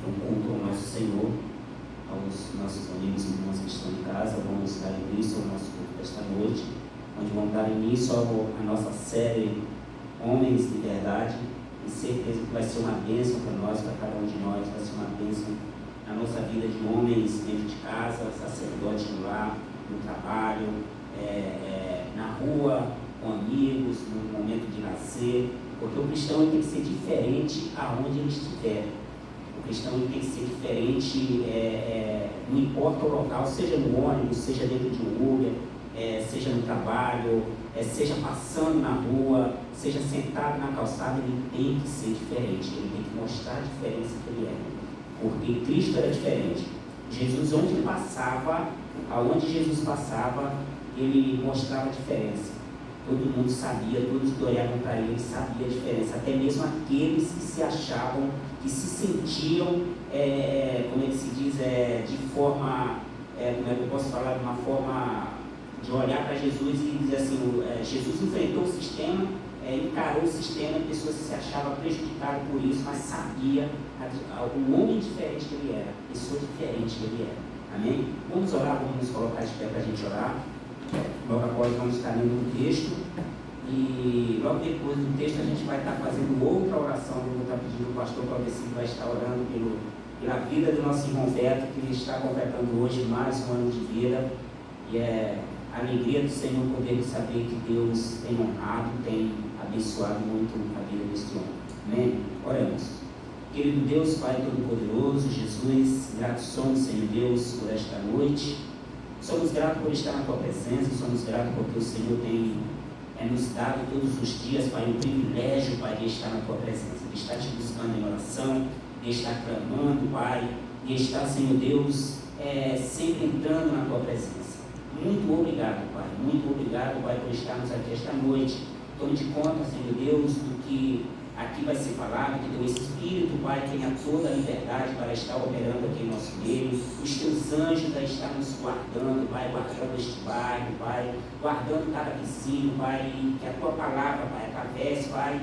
um culto ao nosso Senhor, aos nossos amigos e irmãos que estão em casa. Vamos dar início ao nosso culto desta noite, onde vamos dar início à nossa série Homens de Verdade. E certeza que vai ser uma bênção para nós, para cada um de nós, vai ser uma bênção na nossa vida de homens dentro de casa, sacerdote no lar, no trabalho, na rua, com amigos, no momento de nascer, porque o cristão tem que ser diferente aonde ele estiver. O cristão tem que ser diferente, não importa o local, seja no ônibus, seja dentro de um Uber, seja no trabalho, seja passando na rua, seja sentado na calçada, ele tem que ser diferente, ele tem que mostrar a diferença que ele é, porque Cristo era diferente. Jesus, aonde Jesus passava, ele mostrava a diferença. Todo mundo sabia, todos que olhavam para ele sabiam a diferença, até mesmo aqueles que se achavam, que se sentiam, como é que se diz, de forma, como é que eu posso falar, de uma forma de olhar para Jesus e dizer assim, Jesus enfrentou o sistema, encarou o sistema, a pessoa se achava prejudicada por isso, mas sabia o homem diferente que ele era, a pessoa diferente que ele era. Amém? Vamos orar, vamos nos colocar de pé para a gente orar. Logo após vamos estar lendo um texto e logo depois do texto a gente vai estar fazendo outra oração. Eu vou estar pedindo ao pastor para ver se ele vai estar orando pela vida do nosso irmão Beto, que ele está completando hoje mais um ano de vida, e é a alegria do Senhor poder saber que Deus tem honrado, tem abençoado muito a vida deste homem. Amém? Oremos. Querido Deus, Pai Todo-Poderoso, Jesus, gratos somos, Senhor Deus, por esta noite. Somos gratos por estar na Tua presença, somos gratos porque o Senhor tem nos dado todos os dias, Pai, um privilégio, Pai, de estar na Tua presença, de estar te buscando em oração, de estar clamando, Pai, de estar, Senhor Deus, sempre entrando na Tua presença. Muito obrigado, Pai, muito obrigado, Pai, por estarmos aqui esta noite. Tome de conta, Senhor Deus, do que aqui vai ser falado, que Teu Espírito, Pai, tenha toda a liberdade para estar operando aqui em nosso meio, os Teus anjos a estar nos guardando, Pai, guardando este bairro, Pai, guardando cada vizinho, Pai, e que a Tua palavra, Pai, através, Pai,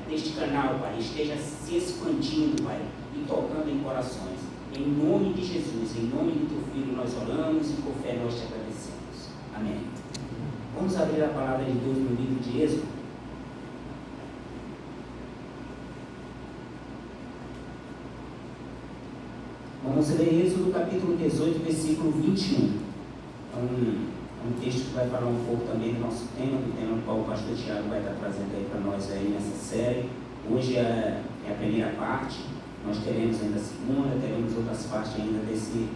deste canal, Pai, esteja se expandindo, Pai, e tocando em corações. Em nome de Jesus, em nome do Teu Filho nós oramos e por fé nós te agradecemos. Amém. Vamos abrir a palavra de Deus no livro de Êxodo. Vamos ler Êxodo capítulo 18, versículo 21. É um texto que vai falar um pouco também do nosso tema, do tema qual o pastor Tiago vai estar trazendo aí para nós aí nessa série. Hoje é a primeira parte, nós teremos ainda a segunda, teremos outras partes ainda desse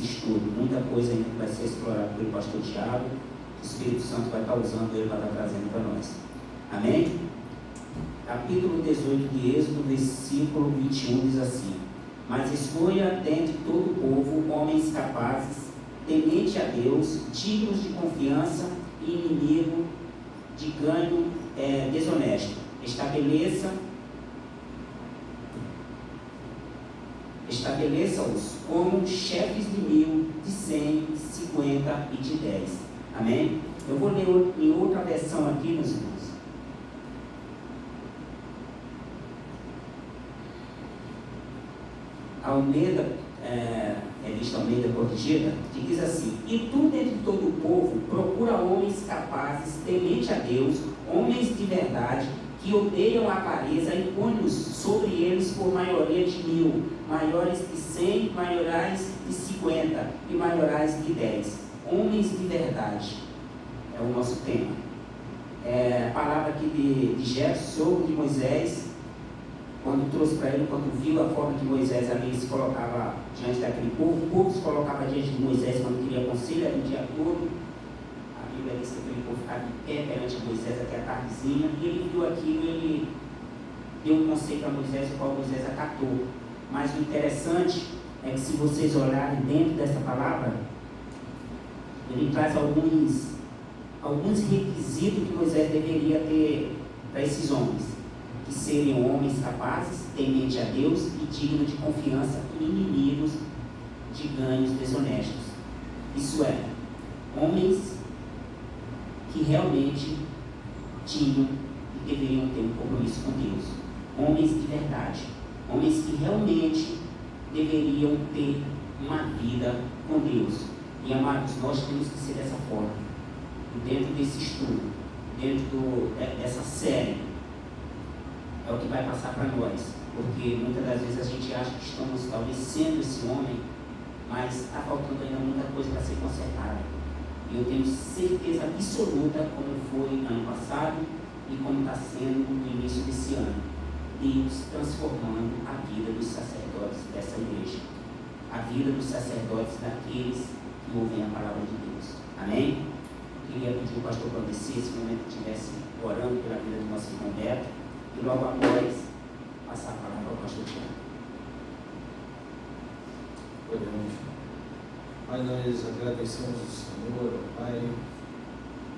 estudo. Muita coisa ainda que vai ser explorada pelo pastor Tiago. O Espírito Santo vai estar usando ele para estar trazendo para nós. Amém? Capítulo 18 de Êxodo, versículo 21 diz assim: mas escolha dentre todo o povo homens capazes, temente a Deus, dignos de confiança e inimigo de ganho desonesto. Estabeleça-os como chefes de 1000, de 100, de 50 e de 10. Amém? Eu vou ler em outra versão aqui, meus irmãos. Almeida, revista Almeida corrigida, que diz assim: e tu dentre todo o povo procura homens capazes, temente a Deus, homens de verdade, que odeiam a avareza, e põe-os sobre eles por maioria de 1000, maiores de 100, maiorais de 50 e maiorais de 10. Homens de verdade é o nosso tema. A palavra aqui de Gerson, sogro de Moisés, quando trouxe para ele, quando viu a forma que Moisés ali se colocava diante daquele povo, o povo se colocava diante de Moisés quando queria conselho, era o dia todo. A Bíblia diz que aquele povo ficava de pé perante Moisés até a tardezinha, e ele viu aquilo, ele deu um conselho para Moisés, o qual Moisés acatou. Mas o interessante é que, se vocês olharem dentro dessa palavra, ele traz alguns requisitos que Moisés deveria ter para esses homens: que seriam homens capazes, temente a Deus e dignos de confiança e inimigos de ganhos desonestos. Isso é, homens que realmente tinham e deveriam ter um compromisso com Deus. Homens de verdade. homens que realmente deveriam ter uma vida com Deus. E amados, nós temos que ser dessa forma. E dentro desse estudo, dentro dessa série, é o que vai passar para nós. Porque muitas das vezes a gente acha que estamos talvez sendo esse homem, mas está faltando ainda muita coisa para ser consertada. E eu tenho certeza absoluta, como foi ano passado e como está sendo no início desse ano, Deus transformando a vida dos sacerdotes dessa igreja, a vida dos sacerdotes daqueles que ouvem a palavra de Deus. Amém? Eu queria pedir o pastor para descer, esse momento estivesse orando pela vida do nosso irmão Beto, e logo após passar a palavra ao pastor Tiago. Oremos. Pai, nós agradecemos ao Senhor, Pai,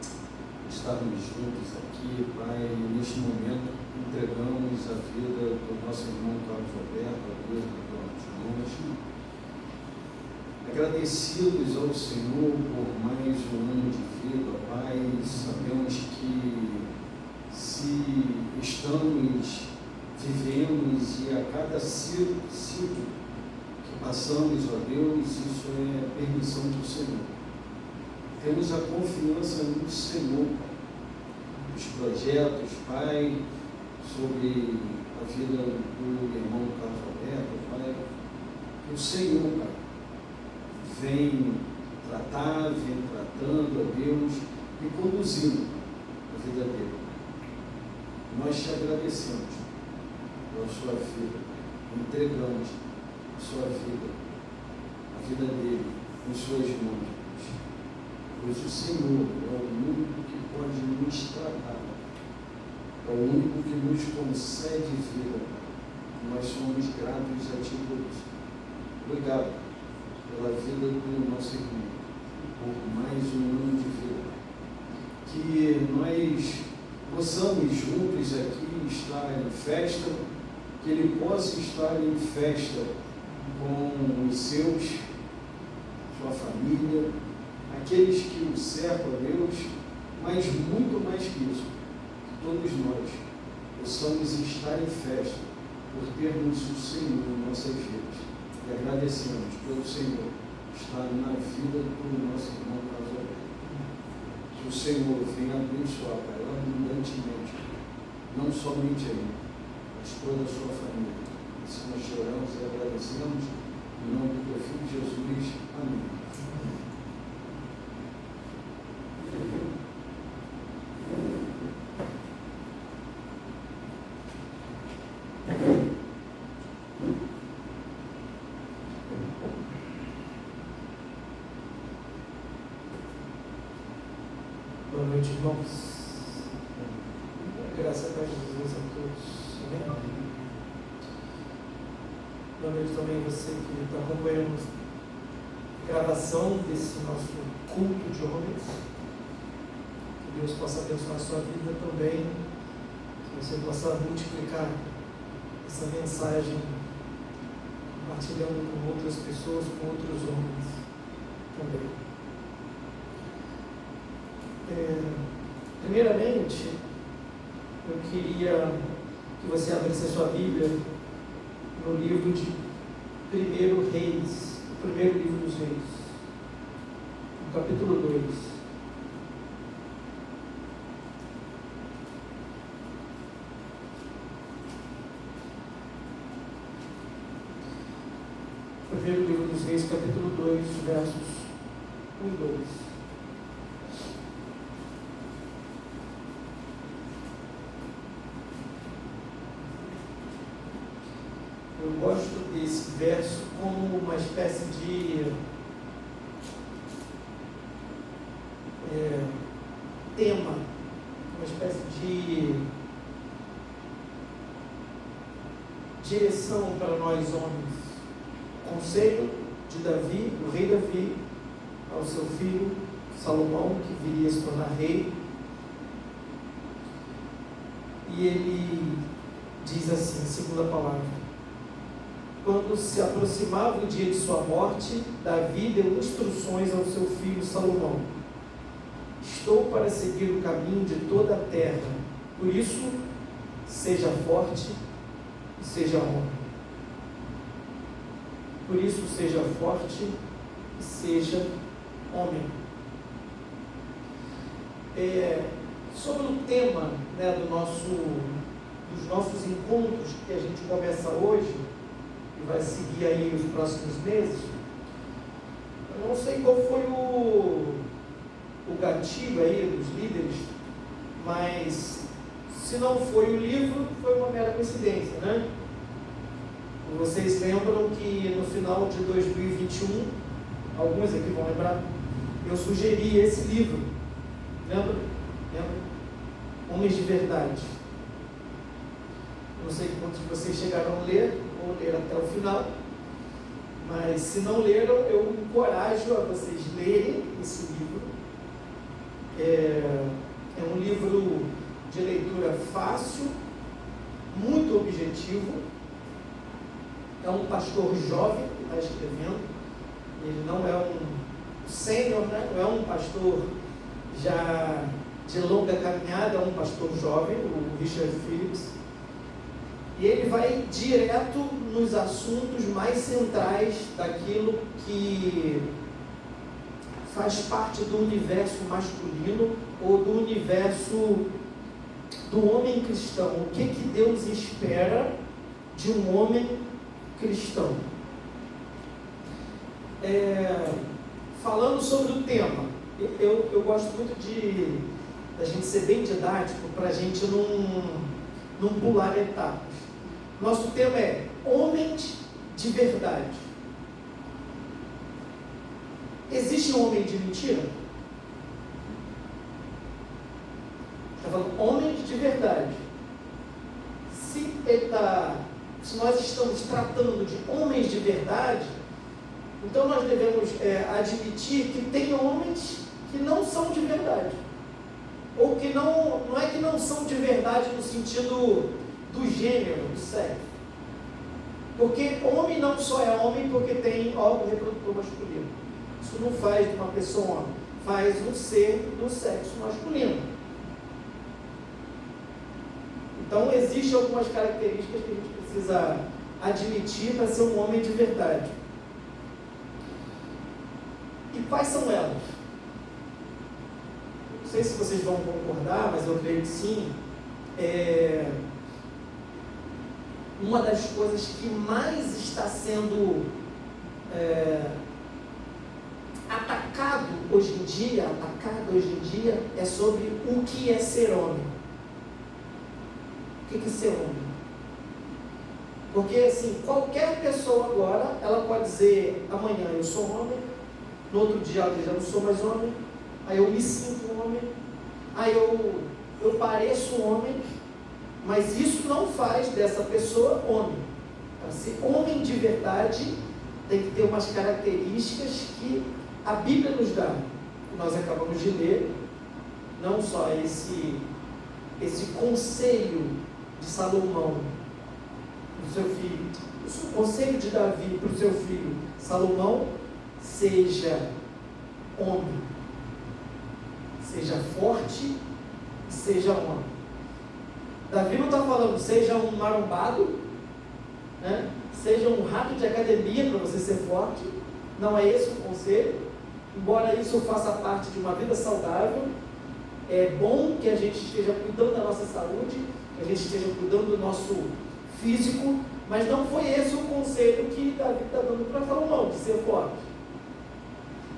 por estarmos juntos aqui, Pai, neste momento entregamos a vida do nosso irmão Carlos Roberto, a Deus do Carlos. Agradecidos ao Senhor por mais um ano de vida, Pai, sabemos que se estamos, vivemos e a cada ciclo que passamos, ó Deus, isso é permissão do Senhor. Temos a confiança no Senhor, Pai. Os projetos, Pai, sobre a vida do irmão Carlos Alberto, Pai, que o Senhor, Pai, vem tratar, vem tratando, ó Deus, e conduzindo a vida dele. Nós te agradecemos pela sua vida, entregamos a sua vida, a vida dele, em suas mãos, pois o Senhor é o único que pode nos tratar, é o único que nos concede vida. Nós somos gratos a ti por isso. Obrigado pela vida do nosso irmão, por mais um ano de vida, que nós possamos juntos aqui estar em festa, que ele possa estar em festa com os seus, sua família, aqueles que o cercam a Deus, mas muito mais que isso, que todos nós possamos estar em festa por termos o Senhor em nossas vidas. E agradecemos pelo Senhor estar na vida do nosso irmão Carlos Alberto. Que o Senhor venha abençoar, Pai, abundantemente, não somente ele, mas toda a sua família. Assim nós choramos e agradecemos, em nome do teu Filho Jesus. Amém. Boa noite, irmãos. Graças a Jesus a todos. Amém. Boa noite também você que está acompanhando a gravação desse nosso culto de homens. Que Deus possa abençoar a sua vida também. Que você possa multiplicar essa mensagem, compartilhando com outras pessoas, com outros homens também. Primeiramente, eu queria que você abrisse a sua Bíblia no livro de 1 Reis, o primeiro livro dos Reis, no capítulo 2. Primeiro livro dos Reis, capítulo 2, versos 1 e 2. Eu gosto desse verso como uma espécie de tema, uma espécie de direção para nós homens. Conselho de Davi, do rei Davi, ao seu filho Salomão, que viria a se tornar rei. E ele diz assim, segunda palavra: quando se aproximava o dia de sua morte, Davi deu instruções ao seu filho Salomão: estou para seguir o caminho de toda a terra, por isso seja forte e seja homem. Por isso, seja forte e seja homem. Sobre o tema, né, dos nossos encontros que a gente começa hoje e vai seguir aí os próximos meses, eu não sei qual foi o gatilho aí dos líderes, mas se não foi o livro, foi uma mera coincidência, né? Vocês lembram que no final de 2021, alguns aqui vão lembrar, eu sugeri esse livro. Lembra? Homens de Verdade. Não sei quantos de vocês chegaram a ler, ou ler até o final, mas se não leram, eu encorajo a vocês lerem esse livro. É um livro de leitura fácil, muito objetivo. É um pastor jovem que está escrevendo. Ele não é um sênior, né? Não é um pastor já de longa caminhada, é um pastor jovem, o Richard Phillips. E ele vai direto nos assuntos mais centrais daquilo que faz parte do universo masculino ou do universo do homem cristão. O que Deus espera de um homem cristão. Falando sobre o tema, eu gosto muito da gente ser bem didático para a gente não pular etapas. Nosso tema é homens de verdade. Existe um homem de mentira? Está falando homens de verdade. Se nós estamos tratando de homens de verdade, então nós devemos admitir que tem homens que não são de verdade. Ou que não é que não são de verdade no sentido do gênero, do sexo. Porque homem não só é homem porque tem órgão reprodutor masculino. Isso não faz de uma pessoa homem, faz um ser do sexo masculino. Então existem algumas características que a gente precisa admitir para ser um homem de verdade. E quais são elas? Não sei se vocês vão concordar, mas eu creio que sim. Uma das coisas que mais está sendo atacado hoje em dia é sobre o que é ser homem. O que é ser homem? Porque assim, qualquer pessoa agora, ela pode dizer, amanhã eu sou homem, no outro dia eu já não sou mais homem, aí eu me sinto homem, aí eu pareço um homem, mas isso não faz dessa pessoa homem. Para ser homem de verdade, tem que ter umas características que a Bíblia nos dá. Nós acabamos de ler, não só esse conselho de Salomão para o seu filho, o conselho de Davi para o seu filho Salomão: seja homem, seja forte e seja homem. Davi não está falando seja um marombado, né? Seja um rato de academia para você ser forte. Não é esse o conselho, embora isso faça parte de uma vida saudável. É bom que a gente esteja cuidando da nossa saúde, que a gente esteja cuidando do nosso físico, mas não foi esse o conselho que Davi está dando para Salomão, de ser forte.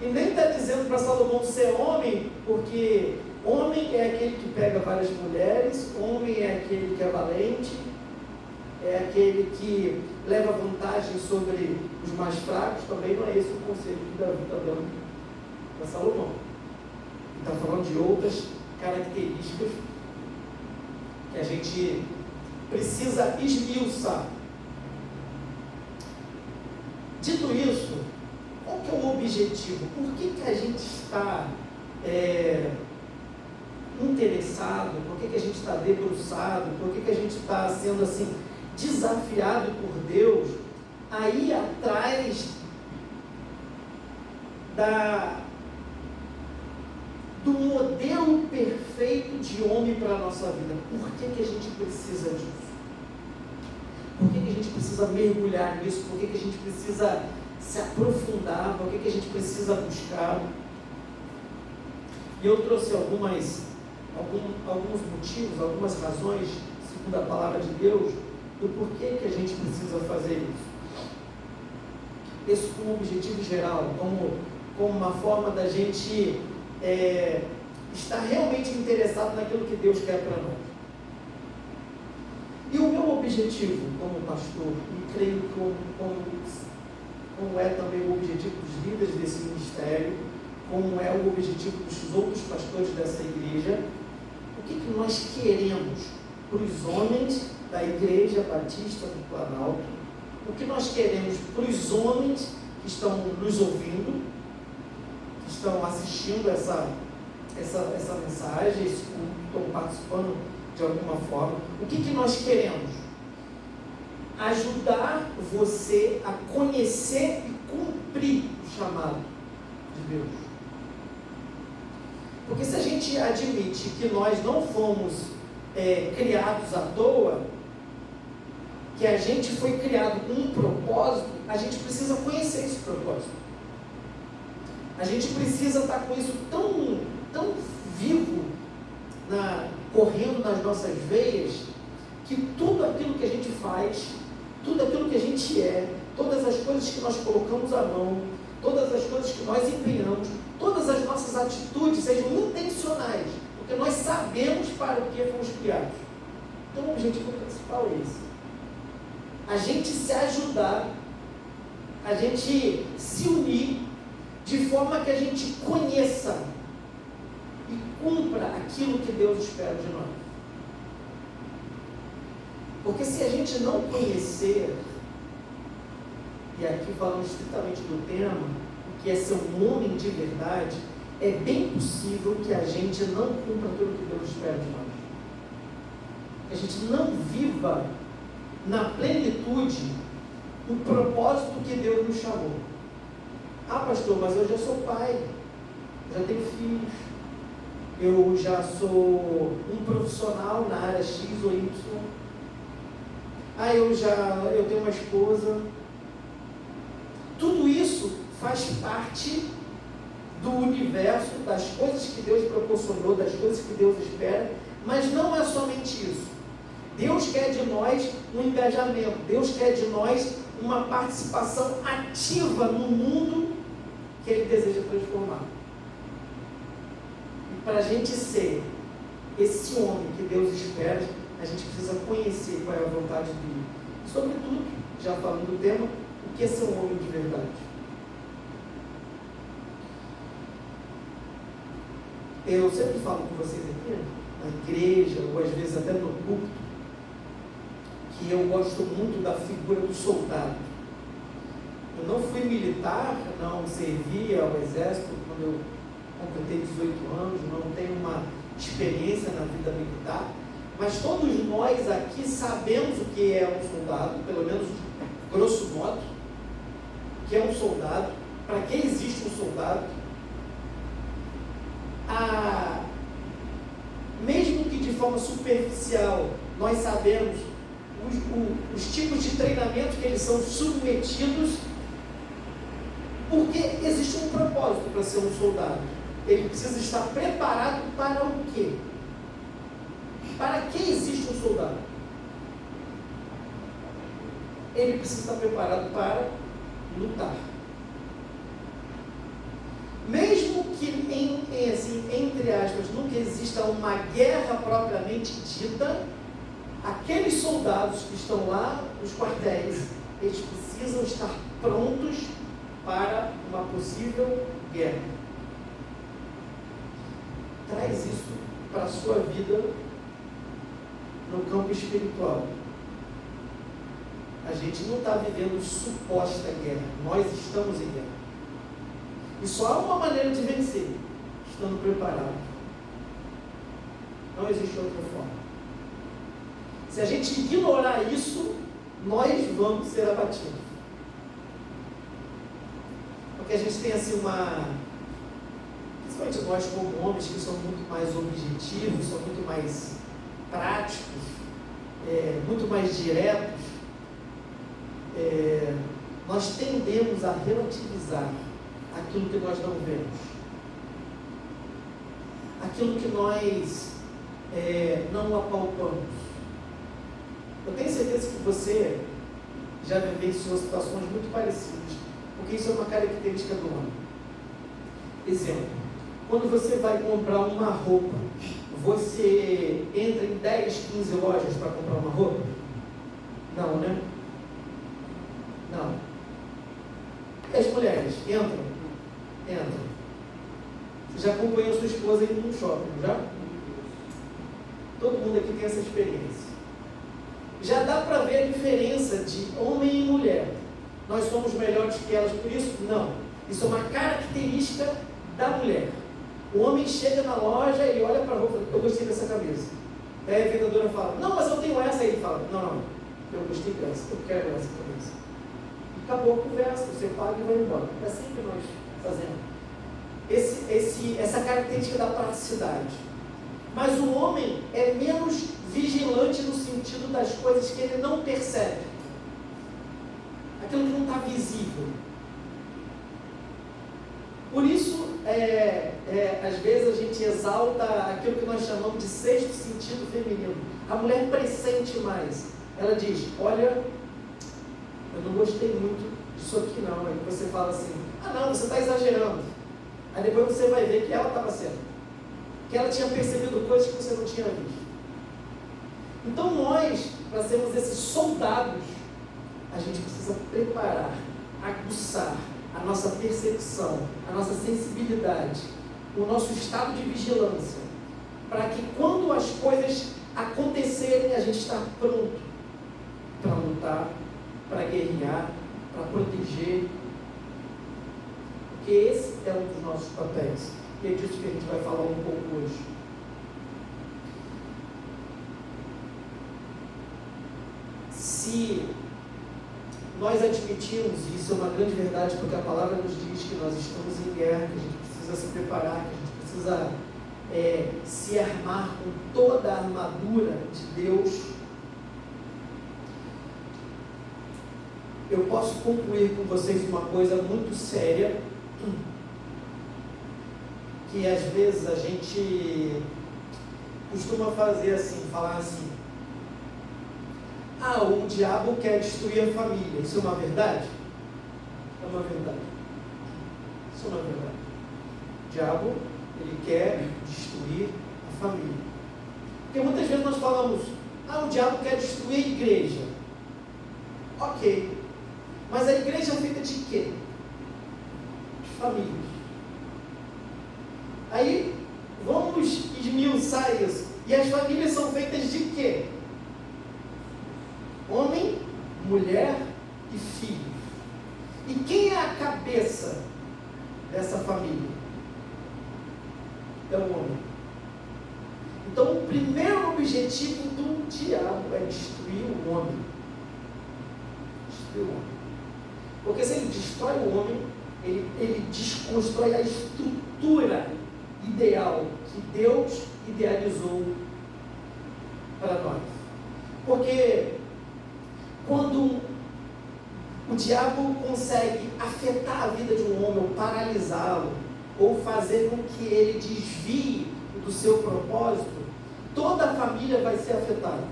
E nem está dizendo para Salomão ser homem, porque homem é aquele que pega várias mulheres, homem é aquele que é valente, é aquele que leva vantagem sobre os mais fracos. Também não é esse o conselho que Davi está dando para Salomão. Ele está falando de outras características que a gente precisa esmiuçar. Dito isso, qual que é o objetivo? Por que a gente está interessado? Por que a gente está debruçado? Por que a gente está sendo assim desafiado por Deus a ir atrás do modelo perfeito de homem para a nossa vida? Por que a gente precisa disso? Por que a gente precisa mergulhar nisso? Por que a gente precisa se aprofundar? Por que a gente precisa buscar? E eu trouxe alguns motivos, algumas razões, segundo a palavra de Deus, do porquê que a gente precisa fazer isso. Isso como objetivo geral, como uma forma da gente estar realmente interessado naquilo que Deus quer para nós. E o meu objetivo como pastor, e creio que como é também o objetivo dos líderes desse ministério, como é o objetivo dos outros pastores dessa igreja, o que nós queremos para os homens da Igreja Batista do Planalto, o que nós queremos para os homens que estão nos ouvindo, que estão assistindo essa mensagem, estão participando de alguma forma. O que nós queremos? Ajudar você a conhecer e cumprir o chamado de Deus. Porque se a gente admite que nós não fomos criados à toa, que a gente foi criado com um propósito, a gente precisa conhecer esse propósito. A gente precisa estar com isso tão vivo, correndo nas nossas veias, que tudo aquilo que a gente faz, tudo aquilo que a gente todas as coisas que nós colocamos à mão, todas as coisas que nós empenhamos, todas as nossas atitudes sejam intencionais, porque nós sabemos para o que fomos criados. Então o objetivo principal é esse. A gente se ajudar, a gente se unir, de forma que a gente conheça e cumpra aquilo que Deus espera de nós. Porque se a gente não conhecer, e aqui falando estritamente do tema, o que é ser um homem de verdade, é bem possível que a gente não cumpra aquilo que Deus espera de nós. Que a gente não viva na plenitude o propósito que Deus nos chamou. Ah, pastor, mas eu já sou pai, já tenho filhos, eu já sou um profissional na área X ou Y. Ah, eu tenho uma esposa. Tudo isso faz parte do universo, das coisas que Deus proporcionou, das coisas que Deus espera, mas não é somente isso. Deus quer de nós um engajamento, Deus quer de nós uma participação ativa no mundo que Ele deseja transformar. E para a gente ser esse homem que Deus espera, a gente precisa conhecer qual é a vontade dele. Sobretudo, já falando do tema, o que é ser um homem de verdade. Eu sempre falo com vocês aqui, na igreja, ou às vezes até no culto, que eu gosto muito da figura do soldado. Eu não fui militar, não servi ao exército quando eu completei 18 anos, não tenho uma experiência na vida militar, mas todos nós aqui sabemos o que é um soldado, pelo menos grosso modo, o que é um soldado, para que existe um soldado. Mesmo que de forma superficial nós sabemos os tipos de treinamento que eles são submetidos, porque existe um propósito para ser um soldado. Ele precisa estar preparado para o quê? Para que existe um soldado? Ele precisa estar preparado para lutar. Mesmo que, entre aspas, nunca exista uma guerra propriamente dita, aqueles soldados que estão lá nos quartéis, eles precisam estar prontos para uma possível guerra. Traz isso para a sua vida no campo espiritual. A gente não está vivendo suposta guerra, nós estamos em guerra. E só há uma maneira de vencer, estando preparado. Não existe outra forma. Se a gente ignorar isso, nós vamos ser abatidos. Porque a gente tem assim principalmente nós como homens que somos muito mais objetivos, somos muito mais práticos, muito mais diretos, nós tendemos a relativizar aquilo que nós não vemos, aquilo que nós não apalpamos. Eu tenho certeza que você já vivenciou situações muito parecidas, porque isso é uma característica do homem. Exemplo, quando você vai comprar uma roupa, você entra em 10, 15 lojas para comprar uma roupa? Não, né? Não. E as mulheres entram? Entram. Você já acompanhou sua esposa indo num shopping, já? Todo mundo aqui tem essa experiência. Já dá para ver a diferença de homem e mulher. Nós somos melhores que elas por isso? Não. Isso é uma característica da mulher. O homem chega na loja e olha para a roupa, eu gostei dessa camisa. Aí a vendedora fala, não, mas eu tenho essa. Aí ele fala, não, eu gostei dessa, eu quero essa camisa. E acabou a conversa, você paga e vai embora. É assim que nós fazemos. Essa característica da praticidade. Mas o homem é menos vigilante no sentido das coisas que ele não percebe. Aquilo que não está visível. Por isso, às vezes a gente exalta aquilo que nós chamamos de sexto sentido feminino. A mulher pressente mais. Ela diz, olha, eu não gostei muito disso aqui não. Aí você fala assim, não, você está exagerando. Aí depois você vai ver que ela estava certa. Que ela tinha percebido coisas que você não tinha visto. Então nós, para sermos esses soldados, a gente precisa preparar, aguçar a nossa percepção, a nossa sensibilidade, o nosso estado de vigilância, para que quando as coisas acontecerem, a gente está pronto para lutar, para guerrear, para proteger, porque esse é um dos nossos papéis, e é disso que a gente vai falar um pouco hoje. Se nós admitimos, e isso é uma grande verdade, porque a palavra nos diz que nós estamos em guerra, que a gente precisa se preparar, que a gente precisa se armar com toda a armadura de Deus. Eu posso concluir com vocês uma coisa muito séria, que às vezes a gente costuma fazer assim, falar assim, o diabo quer destruir a família. Isso é uma verdade? É uma verdade. Isso é uma verdade. O diabo, ele quer destruir a família. Porque muitas vezes nós falamos, o diabo quer destruir a igreja. Ok. Mas a igreja é feita de quê? De famílias. Aí, vamos esmiuçar isso. E as famílias são feitas de quê? Homem, mulher e filhos. E quem é a cabeça dessa família? É o homem. Então, o primeiro objetivo do diabo é destruir o homem. Destruir o homem. Porque se ele destrói o homem, ele desconstrói a estrutura ideal que Deus idealizou para nós. Porque quando o diabo consegue afetar a vida de um homem, ou paralisá-lo, ou fazer com que ele desvie do seu propósito, toda a família vai ser afetada.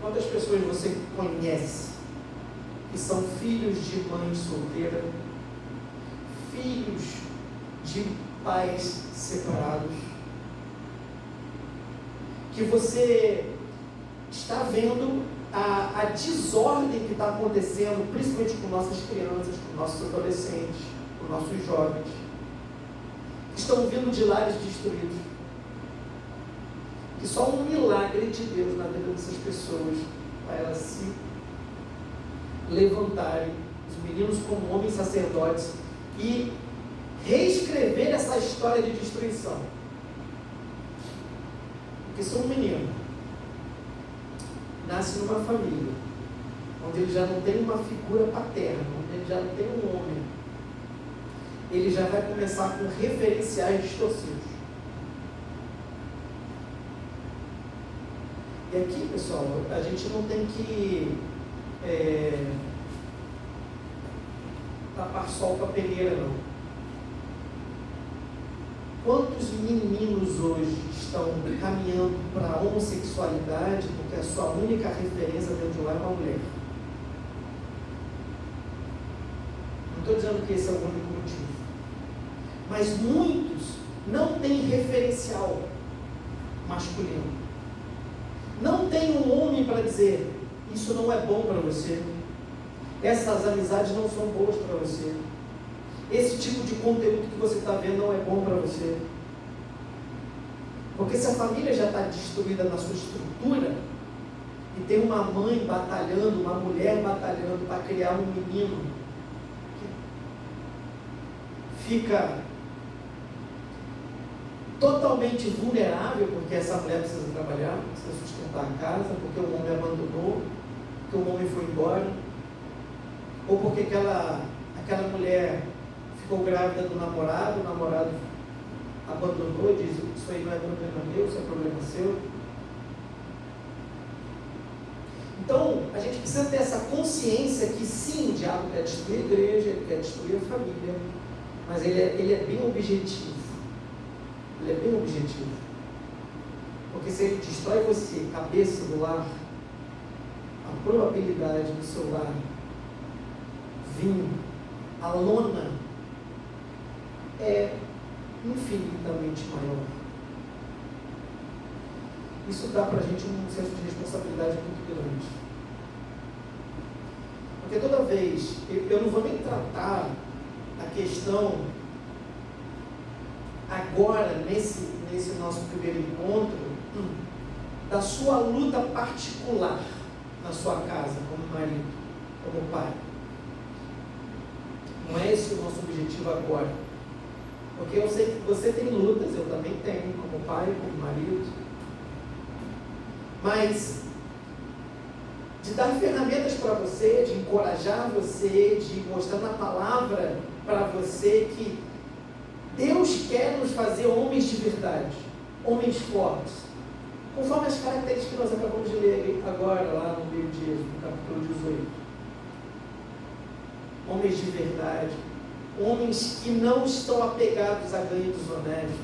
Quantas pessoas você conhece que são filhos de mãe solteira, filhos de pais separados, que você está vendo a desordem que está acontecendo, principalmente com nossas crianças, com nossos adolescentes, com nossos jovens, que estão vindo de lares destruídos. Que só um milagre de Deus na vida dessas pessoas, para elas se levantarem, os meninos como homens sacerdotes, e reescrever essa história de destruição. Porque se um menino nasce numa família onde ele já não tem uma figura paterna, onde ele já não tem um homem, ele já vai começar com referenciais distorcidos. E aqui, pessoal, a gente não tem que tapar sol com a peneira, não. Quantos meninos hoje estão caminhando para a homossexualidade porque a sua única referência dentro de lá é uma mulher? Não estou dizendo que esse é o único motivo. Mas muitos não têm referencial masculino. Não tem um homem para dizer, isso não é bom para você. Essas amizades não são boas para você. Esse tipo de conteúdo que você está vendo não é bom para você. Porque se a família já está destruída na sua estrutura, e tem uma mãe batalhando, uma mulher batalhando para criar um menino que fica totalmente vulnerável, porque essa mulher precisa trabalhar, precisa sustentar a casa, porque o homem abandonou, porque o homem foi embora, ou porque aquela mulher ficou grávida do namorado, o namorado abandonou, diz, isso aí não é problema meu, isso é problema seu. Então, a gente precisa ter essa consciência que sim, o diabo quer destruir a igreja, ele quer destruir a família, mas ele é bem objetivo. Ele é bem objetivo. Porque se ele destrói você, cabeça do lar, a probabilidade do seu lar vir à lona é infinitamente maior. Isso dá para a gente um senso de responsabilidade muito grande. Porque toda vez, eu não vou nem tratar a questão agora, nesse nosso primeiro encontro, da sua luta particular na sua casa, como marido, como pai. Não é esse o nosso objetivo agora. Porque eu sei que você tem lutas, eu também tenho, como pai, como marido. Mas de dar ferramentas para você, de encorajar você, de mostrar na palavra para você que Deus quer nos fazer homens de verdade, homens fortes, conforme as características que nós acabamos de ler agora, lá no livro de Êxodo, no capítulo 18. Homens de verdade, homens que não estão apegados a ganho desonesto,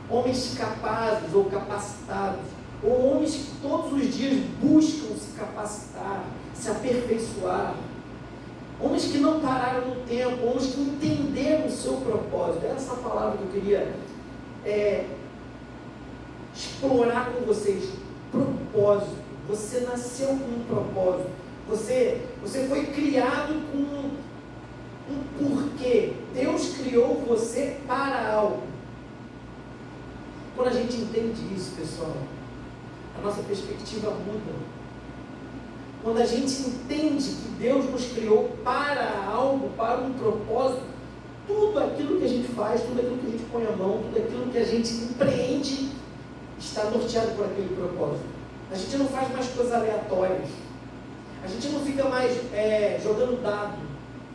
homens capazes ou capacitados, ou homens que todos os dias buscam se capacitar, se aperfeiçoar, homens que não pararam no tempo, homens que entenderam o seu propósito. Essa palavra que eu queria explorar com vocês. Propósito. Você nasceu com um propósito. Você foi criado com um porquê. Deus criou você para algo. Quando a gente entende isso, pessoal, a nossa perspectiva muda. Quando a gente entende que Deus nos criou para algo, para um propósito, tudo aquilo que a gente faz, tudo aquilo que a gente põe a mão, tudo aquilo que a gente empreende, está norteado por aquele propósito. A gente não faz mais coisas aleatórias. A gente não fica mais jogando dado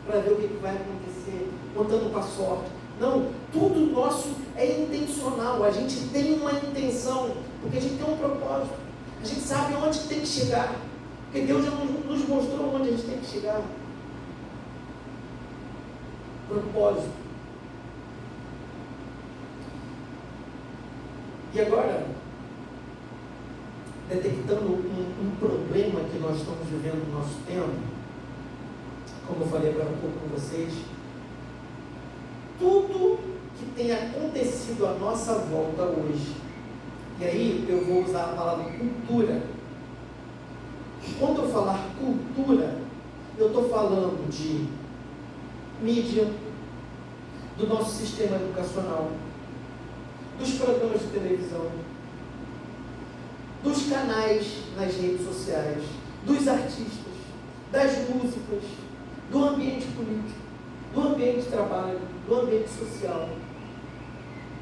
para ver o que vai acontecer, contando com a sorte. Não, tudo nosso é intencional. A gente tem uma intenção, porque a gente tem um propósito. A gente sabe onde tem que chegar. Porque Deus já nos mostrou onde a gente tem que chegar. Propósito. E agora, detectando um problema que nós estamos vivendo no nosso tempo, como eu falei agora há pouco com vocês, tudo que tem acontecido à nossa volta hoje, e aí eu vou usar a palavra cultura. Quando eu falar cultura, eu estou falando de mídia, do nosso sistema educacional, dos programas de televisão, dos canais nas redes sociais, dos artistas, das músicas, do ambiente político, do ambiente de trabalho, do ambiente social.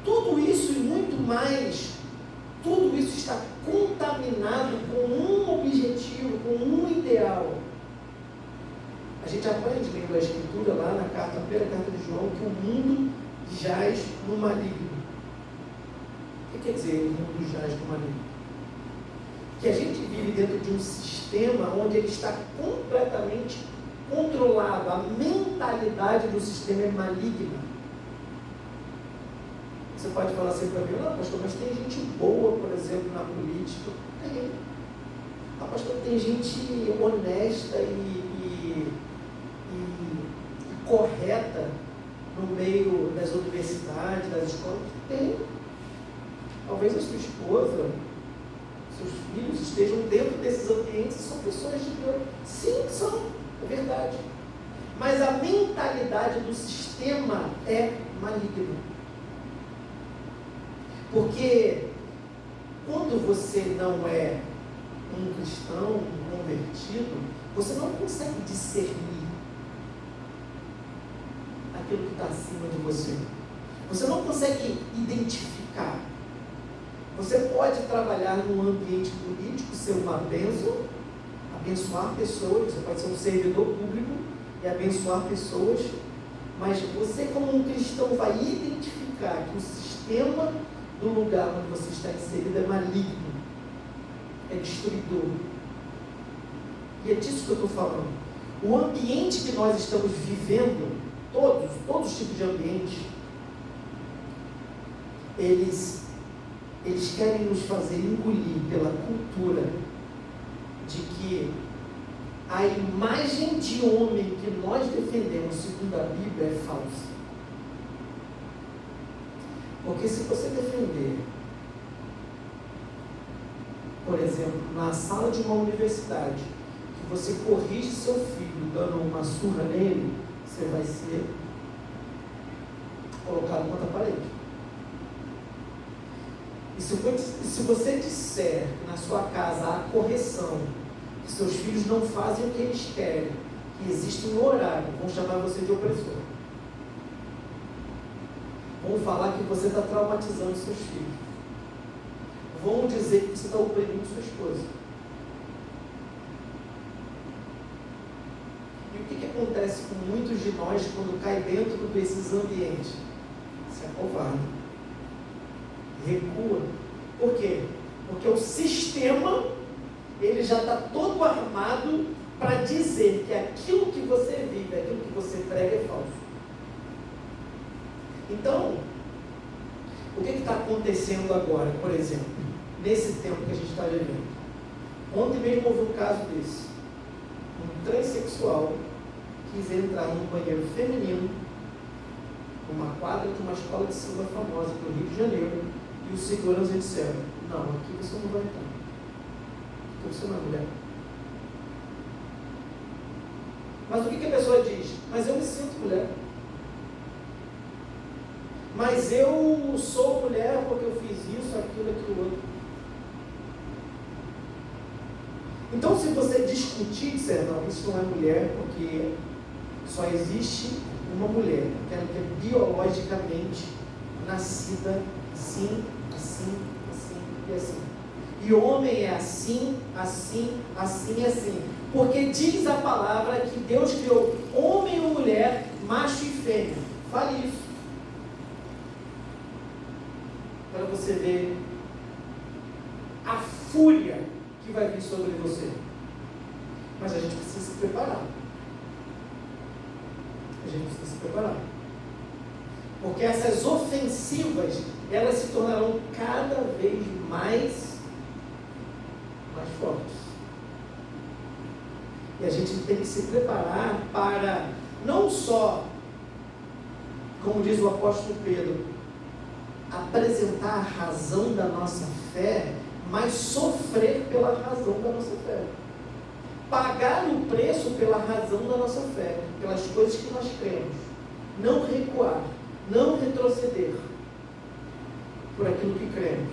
Tudo isso e muito mais, tudo isso está contaminado com um objetivo, com um ideal. A gente aprende lendo a Escritura lá na primeira carta de João, que o mundo jaz no maligno. O que quer dizer o mundo jaz no maligno? que a gente vive dentro de um sistema onde ele está completamente controlado. A mentalidade do sistema é maligna. Você pode falar assim para mim: não, pastor, mas tem gente boa, por exemplo, na política. Tem. Ah, pastor, tem gente honesta e correta no meio das universidades, das escolas. Tem. Talvez a sua esposa, seus filhos estejam dentro desses ambientes e são pessoas de Deus. Sim, são, é verdade. Mas a mentalidade do sistema é maligna. Porque quando você não é um cristão, um convertido, você não consegue discernir aquilo que está acima de você. Você não consegue identificar. Você pode trabalhar num ambiente político, ser uma bênção, abençoar pessoas. Você pode ser um servidor público e abençoar pessoas, mas você, como um cristão, vai identificar que o sistema do lugar onde você está inserido é maligno, é destruidor. E é disso que eu estou falando. O ambiente que nós estamos vivendo, todos os tipos de ambiente, eles querem nos fazer engolir pela cultura de que a imagem de homem que nós defendemos segundo a Bíblia é falsa. Porque se você defender, por exemplo, na sala de uma universidade, que você corrige seu filho dando uma surra nele, você vai ser colocado contra a parede. E se você disser que na sua casa há correção, que seus filhos não fazem o que eles querem, que existe um horário, vão chamar você de opressor. Vão falar que você está traumatizando seus filhos. Vão dizer que você está oprimindo sua esposa. E o que acontece com muitos de nós quando cai dentro desses ambientes? Se acovarda. Recua. Por quê? Porque o sistema, ele já está todo armado para dizer que aquilo que você vive, aquilo que você prega é falso. Então, o que está acontecendo agora, por exemplo, nesse tempo que a gente está vivendo? Ontem mesmo houve um caso desse. Um transexual quis entrar num banheiro feminino, numa quadra de uma escola de samba famosa do Rio de Janeiro, e os seguranças disseram: não, aqui você não vai entrar, porque você não é mulher. Mas o que a pessoa diz? Mas eu me sinto mulher. Mas eu sou mulher porque eu fiz isso, aquilo, outro. Então, se você discutir, dizer: não, isso não é mulher, porque só existe uma mulher, aquela que é biologicamente nascida assim, assim, assim e assim. E homem é assim, assim, assim e assim. Porque diz a palavra que Deus criou homem e mulher, macho e fêmea. Fale isso. Para você ver a fúria que vai vir sobre você. Mas a gente precisa se preparar. A gente precisa se preparar. Porque essas ofensivas, elas se tornarão cada vez mais fortes. E a gente tem que se preparar para não só, como diz o apóstolo Pedro, apresentar a razão da nossa fé, mas sofrer pela razão da nossa fé. Pagar o preço pela razão da nossa fé, pelas coisas que nós cremos. Não recuar, não retroceder por aquilo que cremos.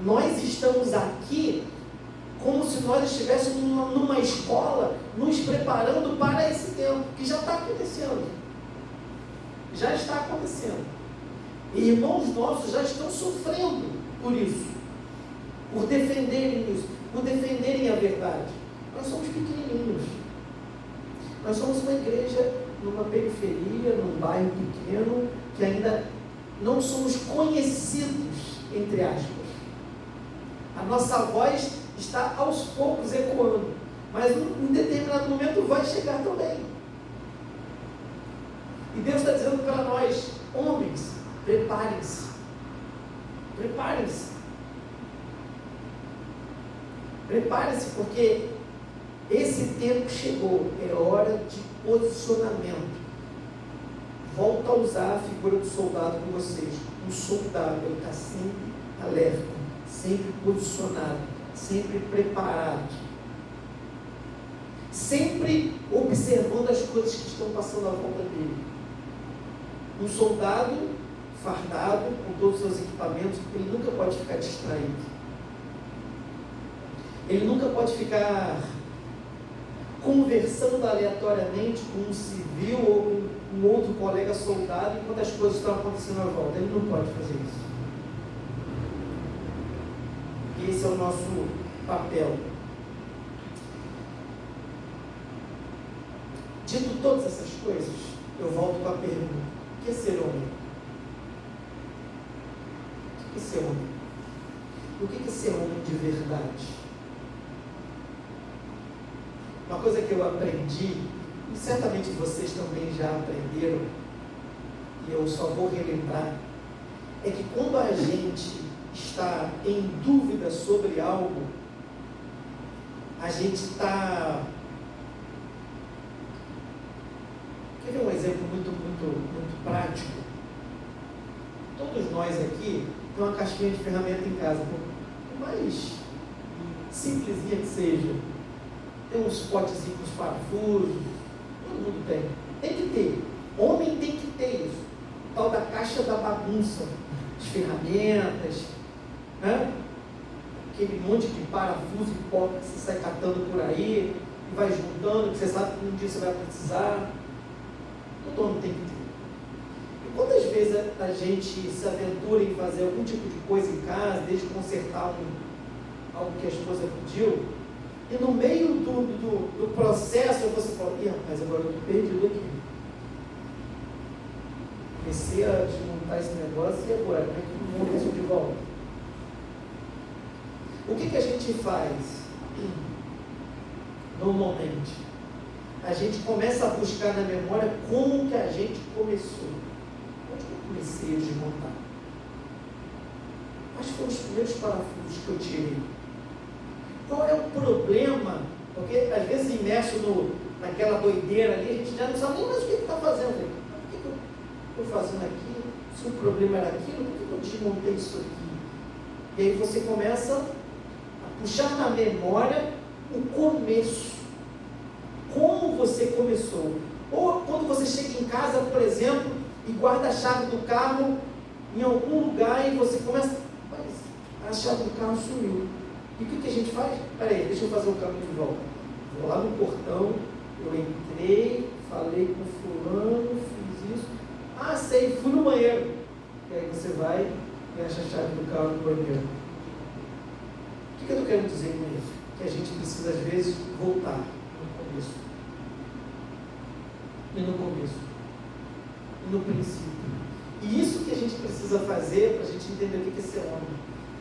Nós estamos aqui como se nós estivéssemos numa escola, nos preparando para esse tempo, que já está acontecendo. Já está acontecendo. E irmãos nossos já estão sofrendo por isso, por defenderem isso, por defenderem a verdade. Nós somos pequenininhos. Nós somos uma igreja numa periferia, num bairro pequeno, que ainda não somos conhecidos, entre aspas. A nossa voz está aos poucos ecoando, mas em determinado momento vai chegar também. E Deus está dizendo para nós, homens, preparem-se. Preparem-se. Prepare-se, porque esse tempo chegou, é hora de posicionamento. Volto a usar a figura do soldado com vocês. O soldado, ele está sempre alerta, sempre posicionado, sempre preparado, sempre observando as coisas que estão passando à volta dele. Um soldado fardado, com todos os seus equipamentos, ele nunca pode ficar distraído. Ele nunca pode ficar conversando aleatoriamente com um civil ou com um outro colega soldado enquanto as coisas estão acontecendo à volta. Ele não pode fazer isso. Esse é o nosso papel. Dito todas essas coisas, eu volto com a pergunta: o que é ser homem? O que é ser homem? O que é ser homem de verdade? Uma coisa que eu aprendi, e certamente vocês também já aprenderam, e eu só vou relembrar, é que quando a gente está em dúvida sobre algo, a gente está... Quer ver um exemplo muito prático? Todos nós aqui temos uma caixinha de ferramenta em casa, por mais simplesinha que seja. Tem uns potezinhos com os parafusos, todo mundo tem. Tem que ter. Homem tem que ter isso. O tal da caixa da bagunça, as ferramentas, né? Aquele monte de parafuso e pó que você sai catando por aí, e vai juntando, que você sabe que um dia você vai precisar. Todo homem tem que ter. E quantas vezes a gente se aventura em fazer algum tipo de coisa em casa, desde consertar algo que a esposa pediu, e no meio do processo você fala: ih, rapaz, agora eu estou perdido aqui. Comecei a desmontar esse negócio e agora? Como é que eu monto isso de volta? O que a gente faz? Normalmente, a gente começa a buscar na memória como que a gente começou. Onde que eu comecei a desmontar? Quais foram os primeiros parafusos que eu tirei? Qual é o problema? Porque às vezes imerso naquela doideira ali, a gente já não sabe nem mais o que está fazendo. O que eu estou fazendo aqui? Se o problema era aquilo, por que eu desmontei isso aqui? E aí você começa a puxar na memória o começo. Como você começou. Ou quando você chega em casa, por exemplo, e guarda a chave do carro em algum lugar e você começa: mas a chave do carro sumiu. E o que a gente faz? Peraí, deixa eu fazer o caminho de volta. Vou lá no portão, eu entrei, falei com fulano, fiz isso. Ah, sei, fui no banheiro. E aí você vai e acha a chave do carro no banheiro. O que eu estou querendo dizer com isso? Que a gente precisa, às vezes, voltar no começo. E no começo. E no princípio. E isso que a gente precisa fazer para a gente entender o que é ser homem.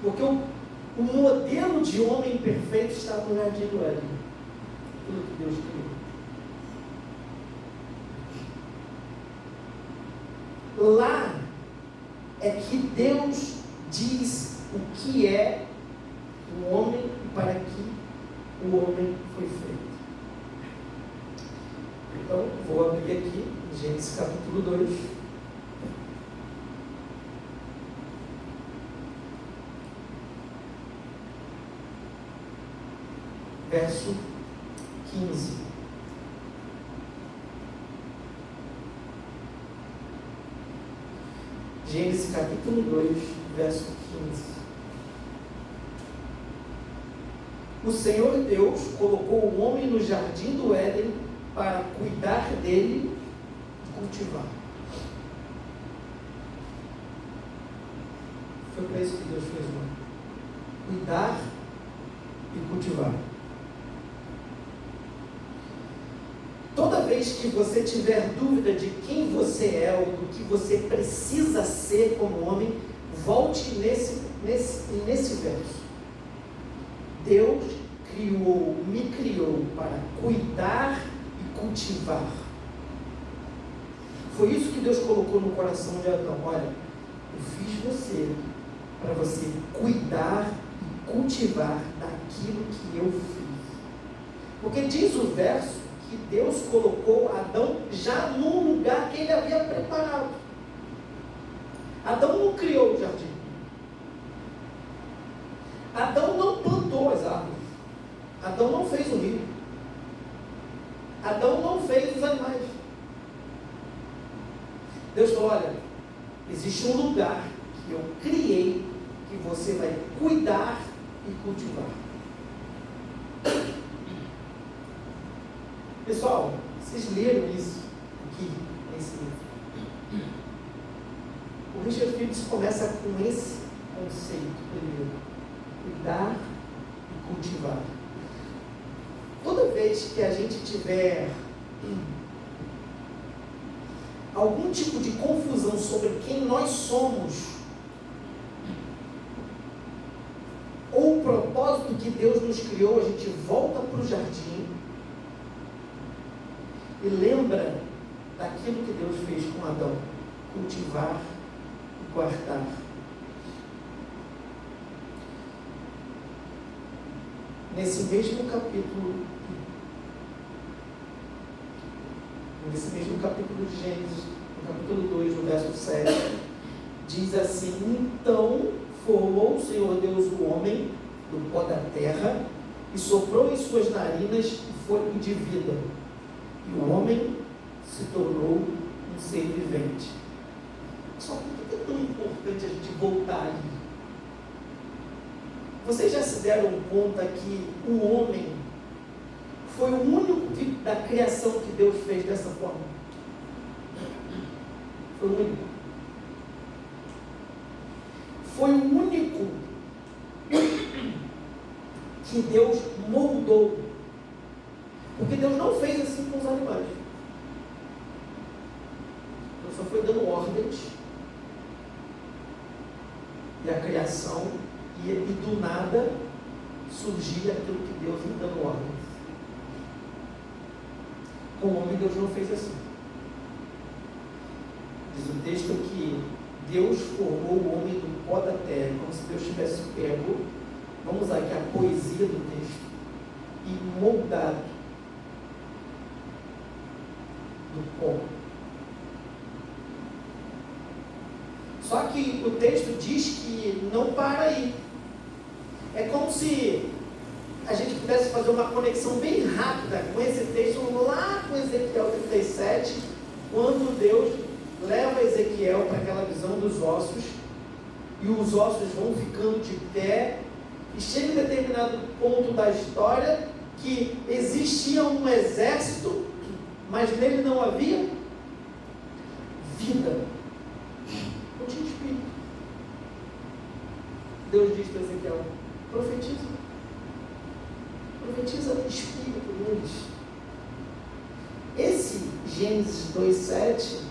Porque o modelo de homem perfeito está no jardim do Éden. Tudo que Deus criou. Lá é que Deus diz o que é o homem e para que o homem foi feito. Então, vou abrir aqui Gênesis capítulo 2. Verso 15. Gênesis capítulo 2, verso 15. O Senhor Deus colocou o homem no jardim do Éden para cuidar dele e cultivar. Foi para isso que Deus fez o homem. Cuidar e cultivar. Toda vez que você tiver dúvida de quem você é ou do que você precisa ser como homem, volte nesse verso. Deus me criou para cuidar e cultivar. Foi isso que Deus colocou no coração de Adão. Olha, eu fiz você para você cuidar e cultivar daquilo que eu fiz. Porque diz o verso que Deus colocou Adão já num lugar que ele havia preparado. Adão não criou o jardim. Adão não plantou as árvores. Adão não fez o rio. Adão não fez os animais. Deus falou, olha, existe um lugar que eu criei que você vai cuidar e cultivar. Pessoal, vocês leram isso aqui nesse livro? O Richard Phillips começa com esse conceito primeiro: cuidar e cultivar. Toda vez que a gente tiver algum tipo de confusão sobre quem nós somos ou o propósito que Deus nos criou, a gente volta para o jardim e lembra daquilo que Deus fez com Adão: cultivar e guardar. Nesse mesmo capítulo de Gênesis, no capítulo 2, no verso 7, diz assim: então formou o Senhor Deus o homem do pó da terra e soprou em suas narinas o fôlego de vida, e o homem se tornou um ser vivente. Só por que é tão importante a gente voltar ali? Vocês já se deram conta que o homem foi o único da criação que Deus fez dessa forma? Foi o único. Foi o único que Deus moldou. Porque Deus não fez assim com os animais. Deus só foi dando ordens. E a criação, e do nada surgia aquilo que Deus ia dando ordens. Com o homem, Deus não fez assim. Diz o texto que Deus formou o homem do pó da terra, como se Deus tivesse pego, vamos usar aqui a poesia do texto, e moldado do pó. Só que o texto diz que não para aí. É como se a gente pudesse fazer uma conexão bem rápida com esse texto lá com Ezequiel 37, quando Deus leva Ezequiel para aquela visão dos ossos, e os ossos vão ficando de pé, e chega em determinado ponto da história que existia um exército, mas nele não havia vida, não tinha espírito. Deus diz para Ezequiel: profetiza o espírito neles. Esse Gênesis 2:7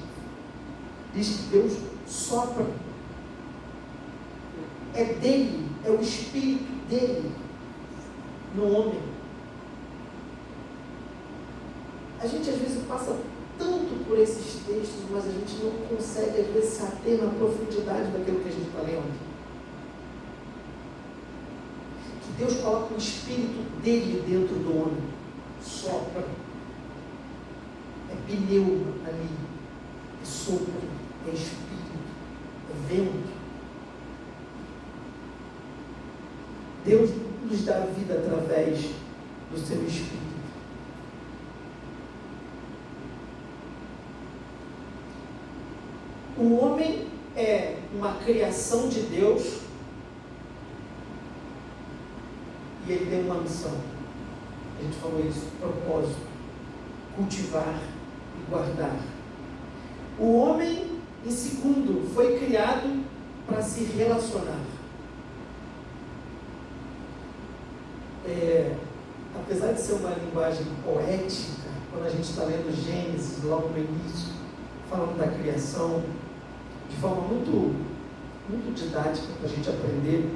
diz que Deus sopra. É dele, é o espírito dele no homem. A gente às vezes passa tanto por esses textos, mas a gente não consegue às vezes se ater na profundidade daquilo que a gente está lendo. Que Deus coloca o espírito dele dentro do homem, sopra, é pneuma ali, é sopro, é espírito, é vento. Deus nos dá vida através do seu espírito. O homem é uma criação de Deus e ele tem uma missão. A gente falou isso, propósito: cultivar e guardar. O homem, em segundo, foi criado para se relacionar. Apesar de ser uma linguagem poética, quando a gente está lendo Gênesis, logo no início, falando da criação, de forma muito didática para a gente aprender,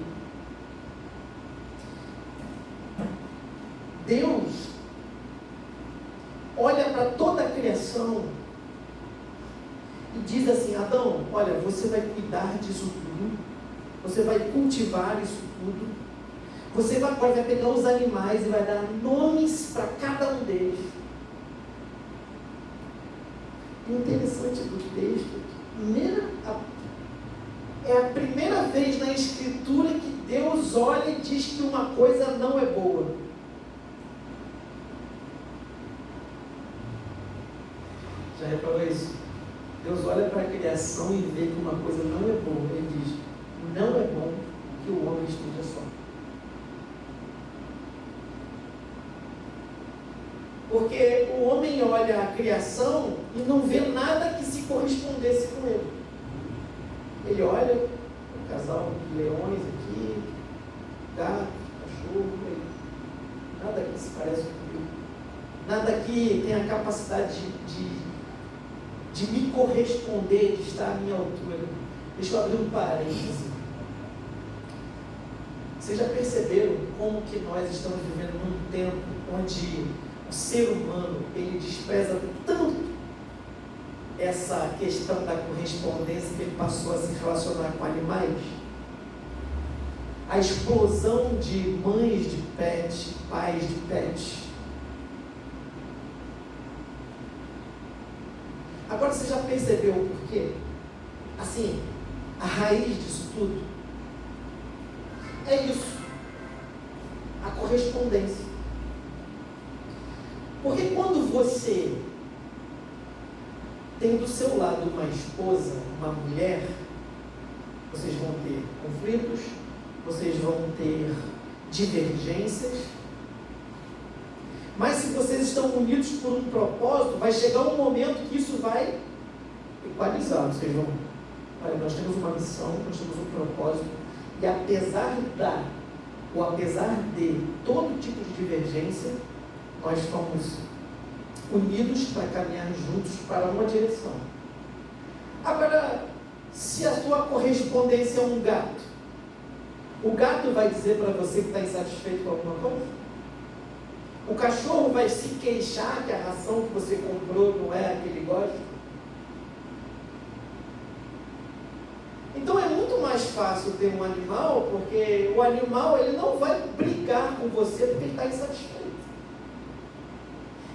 Deus olha para toda a criação e diz assim: Adão, olha, você vai cuidar disso tudo, você vai cultivar isso tudo, você vai pegar os animais e vai dar nomes para cada um deles. E o interessante do texto é a primeira vez na Escritura que Deus olha e diz que uma coisa não é boa. Já reparou isso? Deus olha para a criação e vê que uma coisa não é boa. Ele diz: não é bom que o homem esteja só. Porque o homem olha a criação e não vê nada que se correspondesse com ele. Ele olha o casal de leões aqui, gato, cachorro, nada que se parece comigo. Nada que tenha a capacidade de me corresponder, de estar à minha altura. Deixa eu abrir um parêntese. Vocês já perceberam como que nós estamos vivendo num tempo onde o ser humano, ele despreza tanto essa questão da correspondência que ele passou a se relacionar com animais? A explosão de mães de pet, pais de pet. Agora você já percebeu o porquê? Assim, a raiz disso tudo é isso, a correspondência. Porque quando você tem do seu lado uma esposa, uma mulher, vocês vão ter conflitos, vocês vão ter divergências, mas se vocês estão unidos por um propósito, vai chegar um momento que isso vai equalizar. Vocês vão, olha, nós temos uma missão, nós temos um propósito, e apesar de todo tipo de divergência, nós fomos unidos para caminhar juntos para uma direção. Agora, se a sua correspondência é um gato, o gato vai dizer para você que está insatisfeito com alguma coisa? O cachorro vai se queixar que a ração que você comprou não é a que ele gosta? Então é muito mais fácil ter um animal, porque o animal ele não vai brigar com você porque ele está insatisfeito.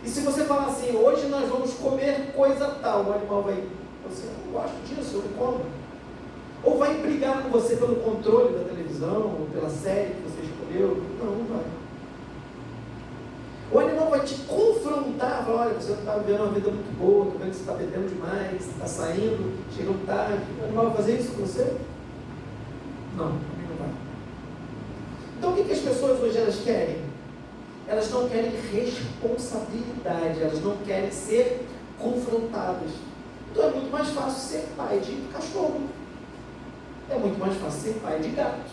E se você falar assim: hoje nós vamos comer coisa tal, o animal vai: você não gosta disso, eu não como. Ou vai brigar com você pelo controle da televisão, ou pela série que você escolheu. Não vai. O animal vai te confrontar, falar: olha, você não está vivendo uma vida muito boa, estou vendo que você está bebendo demais, você está saindo, chegando tarde. O animal vai fazer isso com você? Não, também não vai. Então o que as pessoas hoje elas querem? Elas não querem responsabilidade, elas não querem ser confrontadas. Então é muito mais fácil ser pai de cachorro. É muito mais fácil ser pai de gato.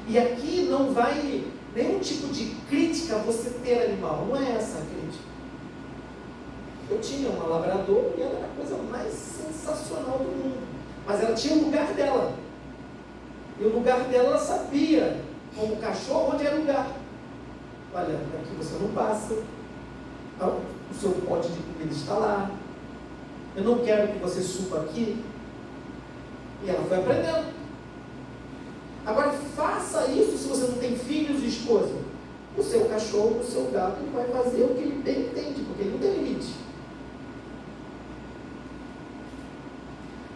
E aqui não vai nenhum tipo de crítica a você ter animal. Não é essa a crítica. Eu tinha uma labrador e ela era a coisa mais sensacional do mundo. Mas ela tinha o lugar dela. E o lugar dela ela sabia, como cachorro, onde era o lugar. Olha, aqui você não passa. O seu pote de comida está lá. Eu não quero que você suba aqui. E ela foi aprendendo. Agora faça isso se você não tem filhos e esposa. O seu cachorro, o seu gato, ele vai fazer o que ele bem entende, porque ele não tem limite.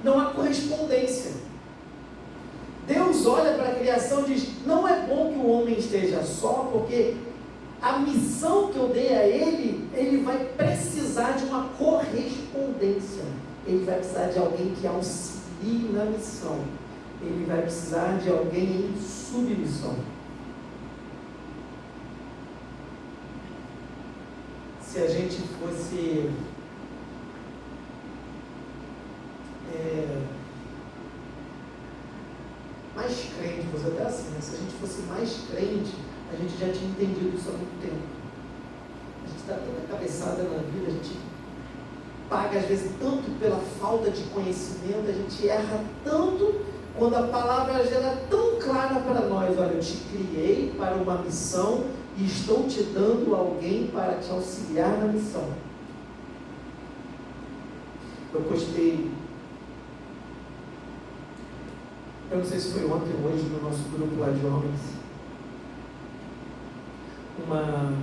Não há correspondência. Deus olha para a criação e diz: não é bom que o homem esteja só, porque a missão que eu dei a ele vai precisar de uma correspondência. Ele vai precisar de alguém que auxilie na missão. Ele vai precisar de alguém em submissão. Se a gente fosse mais crente, fosse até assim, né? Se a gente fosse mais crente, a gente já tinha entendido isso há muito tempo. A gente dá tanta cabeçada na vida, a gente paga às vezes tanto pela falta de conhecimento, a gente erra tanto quando a palavra já era tão clara para nós: olha, eu te criei para uma missão e estou te dando alguém para te auxiliar na missão. Eu postei, eu não sei se foi ontem ou hoje, no nosso grupo lá de homens, uma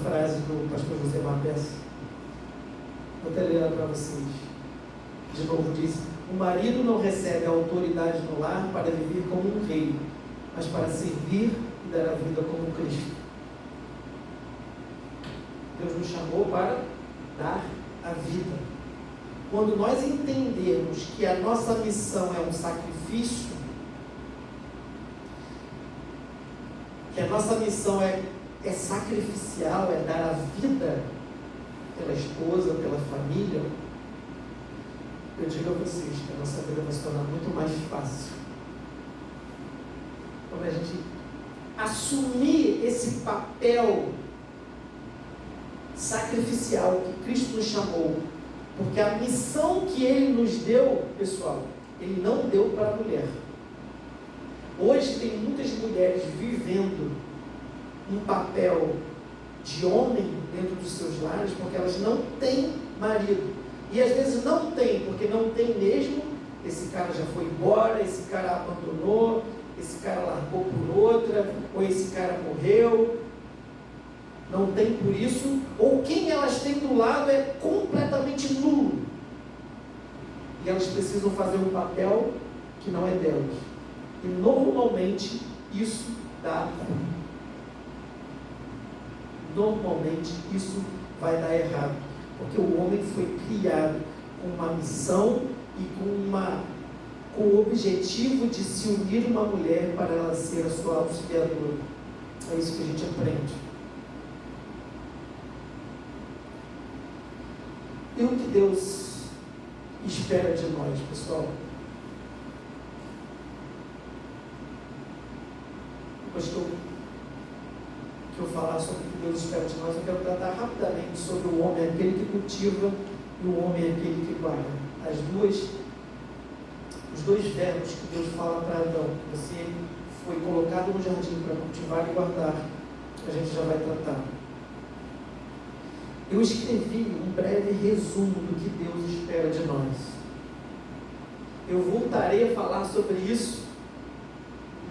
frase do pastor José Mapes. Vou até ler ela para vocês. De novo, diz: o marido não recebe a autoridade no lar para viver como um rei, mas para servir e dar a vida como Cristo. Deus nos chamou para dar a vida. Quando nós entendermos que a nossa missão é um sacrifício, que a nossa missão é sacrificial, é dar a vida pela esposa, pela família, eu digo a vocês que a nossa vida vai se tornar muito mais fácil. Quando a gente assumir esse papel sacrificial que Cristo nos chamou, porque a missão que Ele nos deu, pessoal, Ele não deu para a mulher. Hoje tem muitas mulheres vivendo um papel de homem dentro dos seus lares, porque elas não têm marido. E às vezes não tem, porque não tem mesmo. Esse cara já foi embora, esse cara abandonou, esse cara largou por outra, ou esse cara morreu. Não tem por isso, ou quem elas têm do lado é completamente nulo. E elas precisam fazer um papel que não é delas. E normalmente isso dá ruim. Normalmente isso vai dar errado. Porque o homem foi criado com uma missão e com o objetivo de se unir uma mulher para ela ser a sua auxiliadora. É isso que a gente aprende. E o que Deus espera de nós, pessoal? Depois que eu falar sobre o que Deus espera de nós, eu quero tratar rapidamente sobre o homem, aquele que cultiva, e o homem, aquele que guarda. Os dois verbos que Deus fala para Adão: você foi colocado no jardim para cultivar e guardar. A gente já vai tratar. Eu escrevi um breve resumo do que Deus espera de nós. Eu voltarei a falar sobre isso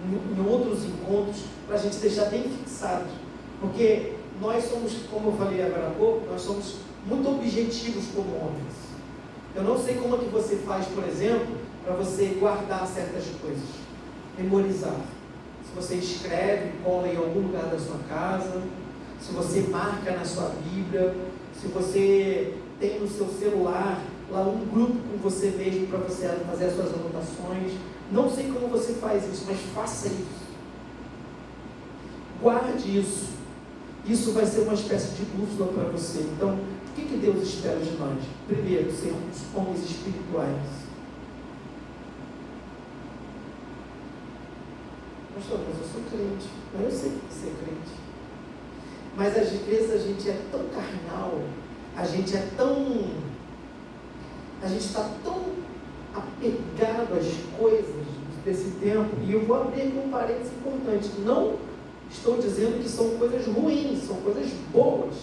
em outros encontros, para a gente deixar bem fixado. Porque nós somos, como eu falei agora há pouco, nós somos muito objetivos como homens. Eu não sei como é que você faz, por exemplo, para você guardar certas coisas, memorizar. Se você escreve, cola em algum lugar da sua casa, se você marca na sua Bíblia, se você tem no seu celular lá um grupo com você mesmo para você fazer as suas anotações. Não sei como você faz isso, mas faça isso. Guarde isso. Isso vai ser uma espécie de bússola para você. Então, o que Deus espera de nós? Primeiro, sermos homens espirituais. Pastor, mas eu sou crente. Mas eu sei que você é crente. Mas às vezes a gente é tão carnal, a gente está tão apegado às coisas desse tempo. E eu vou abrir aqui um parênteses importante. Não estou dizendo que são coisas ruins, são coisas boas.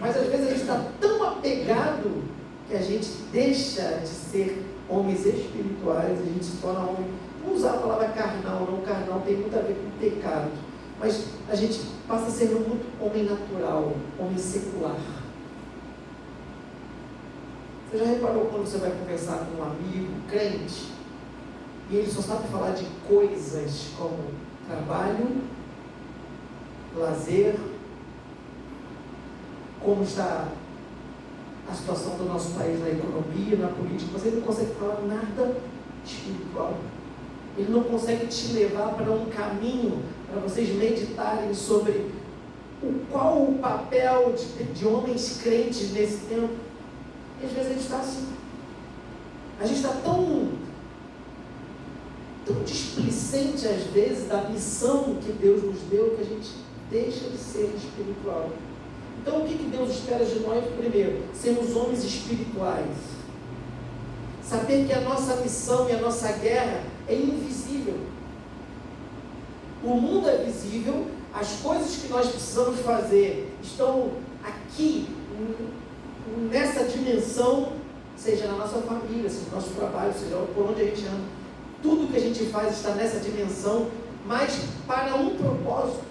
Mas às vezes a gente está tão apegado que a gente deixa de ser homens espirituais, a gente se torna homem. Não usar a palavra carnal, não. Carnal tem muito a ver com pecado. Mas a gente passa a ser muito homem natural, homem secular. Você já reparou quando você vai conversar com um amigo crente e ele só sabe falar de coisas como trabalho, lazer, como está a situação do nosso país na economia, na política, mas ele não consegue falar nada espiritual. Ele não consegue te levar para um caminho para vocês meditarem sobre qual o papel de homens crentes nesse tempo. E às vezes a gente está assim. A gente está tão displicente às vezes da missão que Deus nos deu, que a gente deixa de ser espiritual. Então o que Deus espera de nós? Primeiro, sermos homens espirituais. Saber que a nossa missão e a nossa guerra é invisível. O mundo é visível, as coisas que nós precisamos fazer estão aqui, nessa dimensão, seja na nossa família, seja no nosso trabalho, seja por onde a gente anda, tudo que a gente faz está nessa dimensão, mas para um propósito,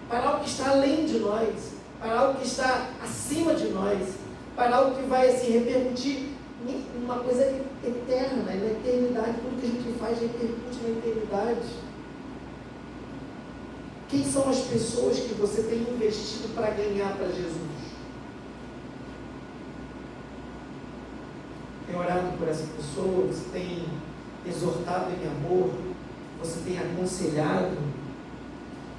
para algo que está além de nós, para algo que está acima de nós, para algo que vai assim, repercutir em uma coisa eterna, na eternidade. Tudo que a gente faz repercute na eternidade. Quem são as pessoas que você tem investido para ganhar para Jesus? Tem orado por essa pessoa, você tem exortado em amor, você tem aconselhado,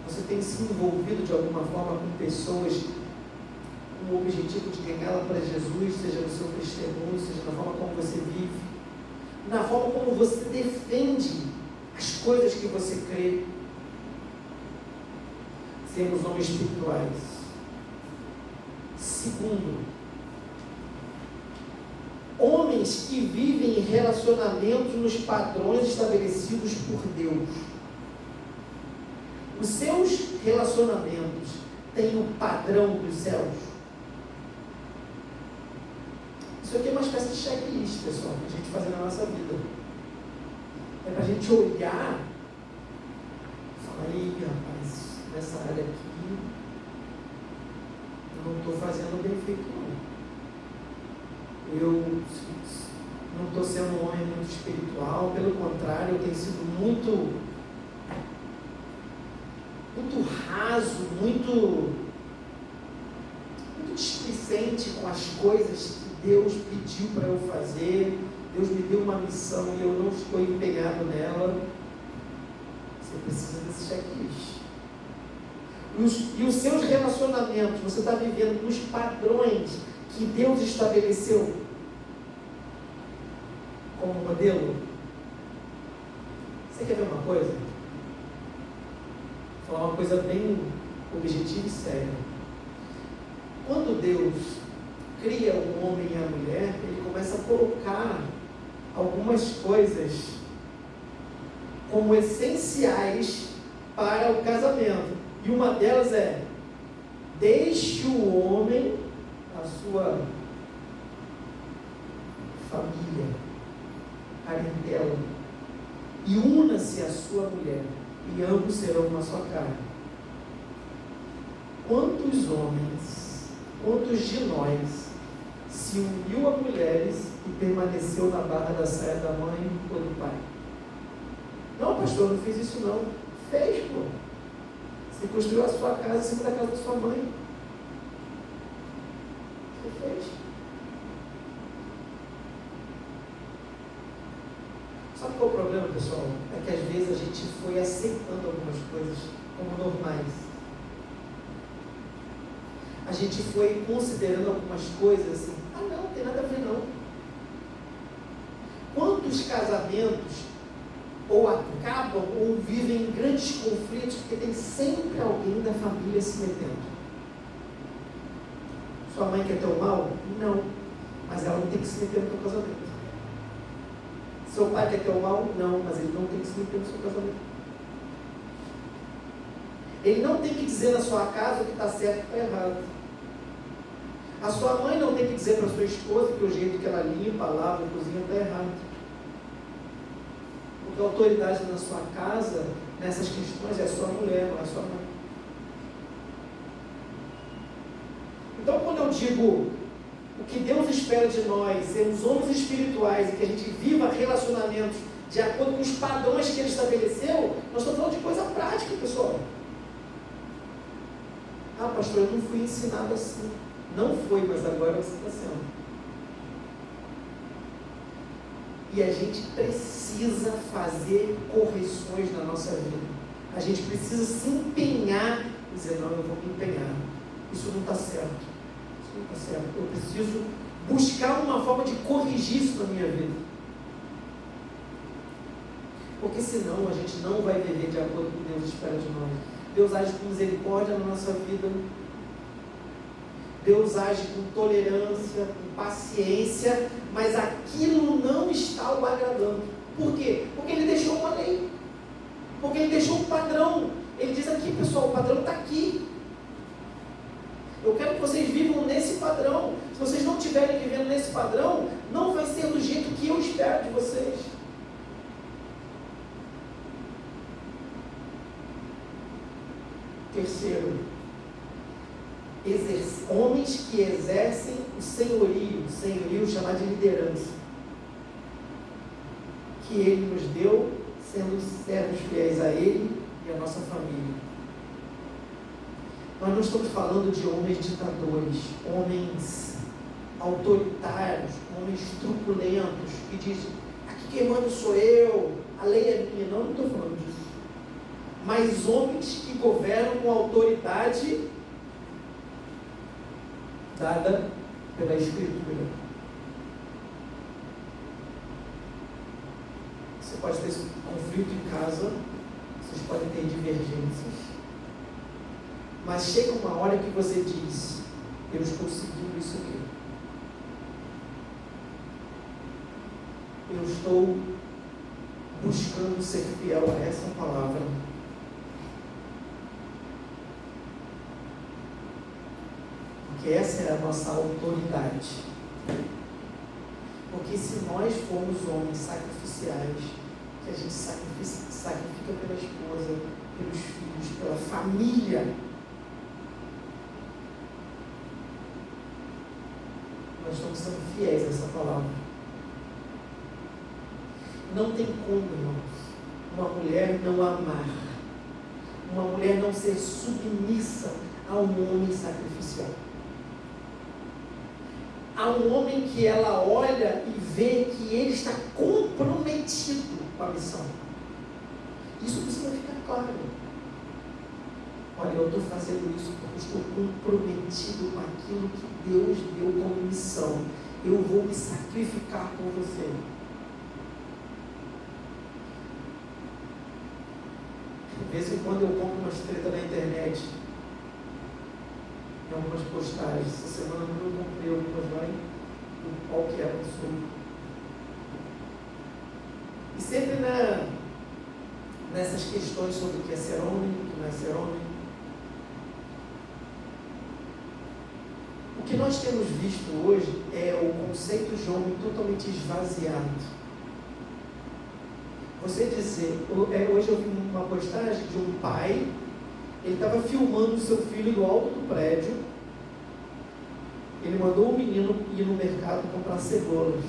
você tem se envolvido de alguma forma com pessoas com o objetivo de ganhá-la para Jesus, seja no seu testemunho, seja na forma como você vive, na forma como você defende as coisas que você crê. Sermos homens espirituais. Segundo, homens que vivem em relacionamentos nos padrões estabelecidos por Deus. Os seus relacionamentos têm o padrão dos céus. Isso aqui é uma espécie de checklist, pessoal, que a gente faz na nossa vida. É para a gente olhar e falar, aí, rapaz, nessa área aqui, eu não estou fazendo bem feito, não. Eu não estou sendo um homem muito espiritual, pelo contrário, eu tenho sido muito raso, muito displicente com as coisas que Deus pediu para eu fazer. Deus me deu uma missão e eu não estou empenhado nela. Você precisa desse checklist. E os seus relacionamentos, você está vivendo nos padrões que Deus estabeleceu como modelo? Você quer ver uma coisa? Vou falar uma coisa bem objetiva e séria. Quando Deus cria o homem e a mulher, Ele começa a colocar algumas coisas como essenciais para o casamento. E uma delas é: deixe o homem a sua família, parentela, e una-se à sua mulher, e ambos serão uma só carne. Quantos homens, quantos de nós se uniu a mulheres e permaneceu na barra da saia da mãe ou do pai? Não, pastor, não fiz isso não. Fez, pô. Você construiu a sua casa em cima da casa da sua mãe. Você fez. Sabe qual é o problema, pessoal? É que às vezes a gente foi aceitando algumas coisas como normais. A gente foi considerando algumas coisas assim, não tem nada a ver não. Quantos casamentos ou acabam ou vivem em grandes conflitos porque tem sempre alguém da família se metendo? Sua mãe quer teu mal? Não, mas ela não tem que se meter no teu casamento. Seu pai quer teu mal? Não, mas ele não tem que se meter no seu casamento. Ele não tem que dizer na sua casa o que está certo e o que está errado. A sua mãe não tem que dizer para a sua esposa que o jeito que ela limpa, lava, cozinha está errado. Porque a autoridade na sua casa, nessas questões, é a sua mulher, não é a sua mãe. Então, quando eu digo o que Deus espera de nós, sermos homens espirituais e que a gente viva relacionamentos de acordo com os padrões que Ele estabeleceu, nós estamos falando de coisa prática, pessoal. Ah, pastor, eu não fui ensinado assim. Não foi, mas agora você está sendo. E a gente precisa fazer correções na nossa vida. A gente precisa se empenhar e dizer, não, eu vou me empenhar. Isso não está certo. Isso não está certo. Eu preciso buscar uma forma de corrigir isso na minha vida. Porque senão a gente não vai viver de acordo com o que Deus espera de nós. Deus age com misericórdia na nossa vida. Deus age com tolerância, com paciência, mas aquilo não está o agradando. Por quê? Porque Ele deixou uma lei. Porque Ele deixou um padrão. Ele diz aqui, pessoal, o padrão está aqui. Eu quero que vocês vivam nesse padrão. Se vocês não estiverem vivendo nesse padrão, não vai ser do jeito que eu espero de vocês. Terceiro, homens que exercem o senhorio chamado de liderança, que Ele nos deu, sendo servos fiéis a Ele e a nossa família. Nós não estamos falando de homens ditadores, homens autoritários, homens truculentos, que dizem, aqui quem manda sou eu, a lei é minha. Não estou falando disso. Mas homens que governam com autoridade dada pela Escritura. Você pode ter conflito em casa, vocês podem ter divergências, mas chega uma hora que você diz, eu estou seguindo isso aqui. Eu estou buscando ser fiel a essa palavra. Porque essa é a nossa autoridade. Porque se nós formos homens sacrificiais, que a gente sacrifica pela esposa, pelos filhos, pela família, nós estamos sendo fiéis a essa palavra. Não tem como, irmãos, uma mulher não amar, uma mulher não ser submissa a um homem sacrificial. A um homem que ela olha e vê que ele está comprometido com a missão. Isso precisa ficar claro. Olha, eu estou fazendo isso porque estou comprometido com aquilo que Deus deu como missão. Eu vou me sacrificar por você. De vez em quando eu compro umas tretas na internet, em algumas postagens. Essa semana eu comprei algumas lá em qualquer assunto. E sempre nessas questões sobre o que é ser homem, o que não é ser homem. O que nós temos visto hoje é o conceito de homem totalmente esvaziado. Você dizer, hoje eu vi uma postagem de um pai, ele estava filmando o seu filho do alto do prédio, ele mandou o menino ir no mercado comprar cebolas,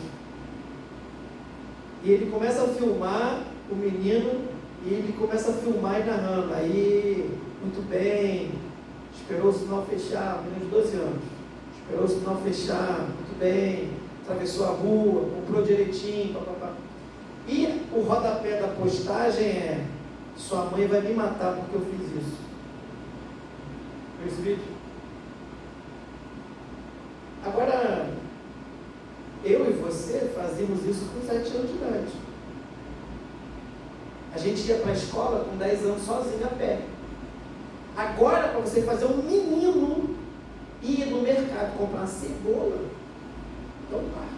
e ele começa a filmar o menino, e ele começa a filmar e narrando, aí, muito bem, esperou o sinal fechar, o menino de 12 anos, esperou o sinal fechar, muito bem, atravessou a rua, comprou direitinho, papapá. E o rodapé da postagem é: sua mãe vai me matar porque eu fiz isso. Viu esse vídeo? Agora, eu e você fazíamos isso com 7 anos de idade. A gente ia para a escola com 10 anos sozinho a pé. Agora, para você fazer um menino ir no mercado comprar cebola, então vai.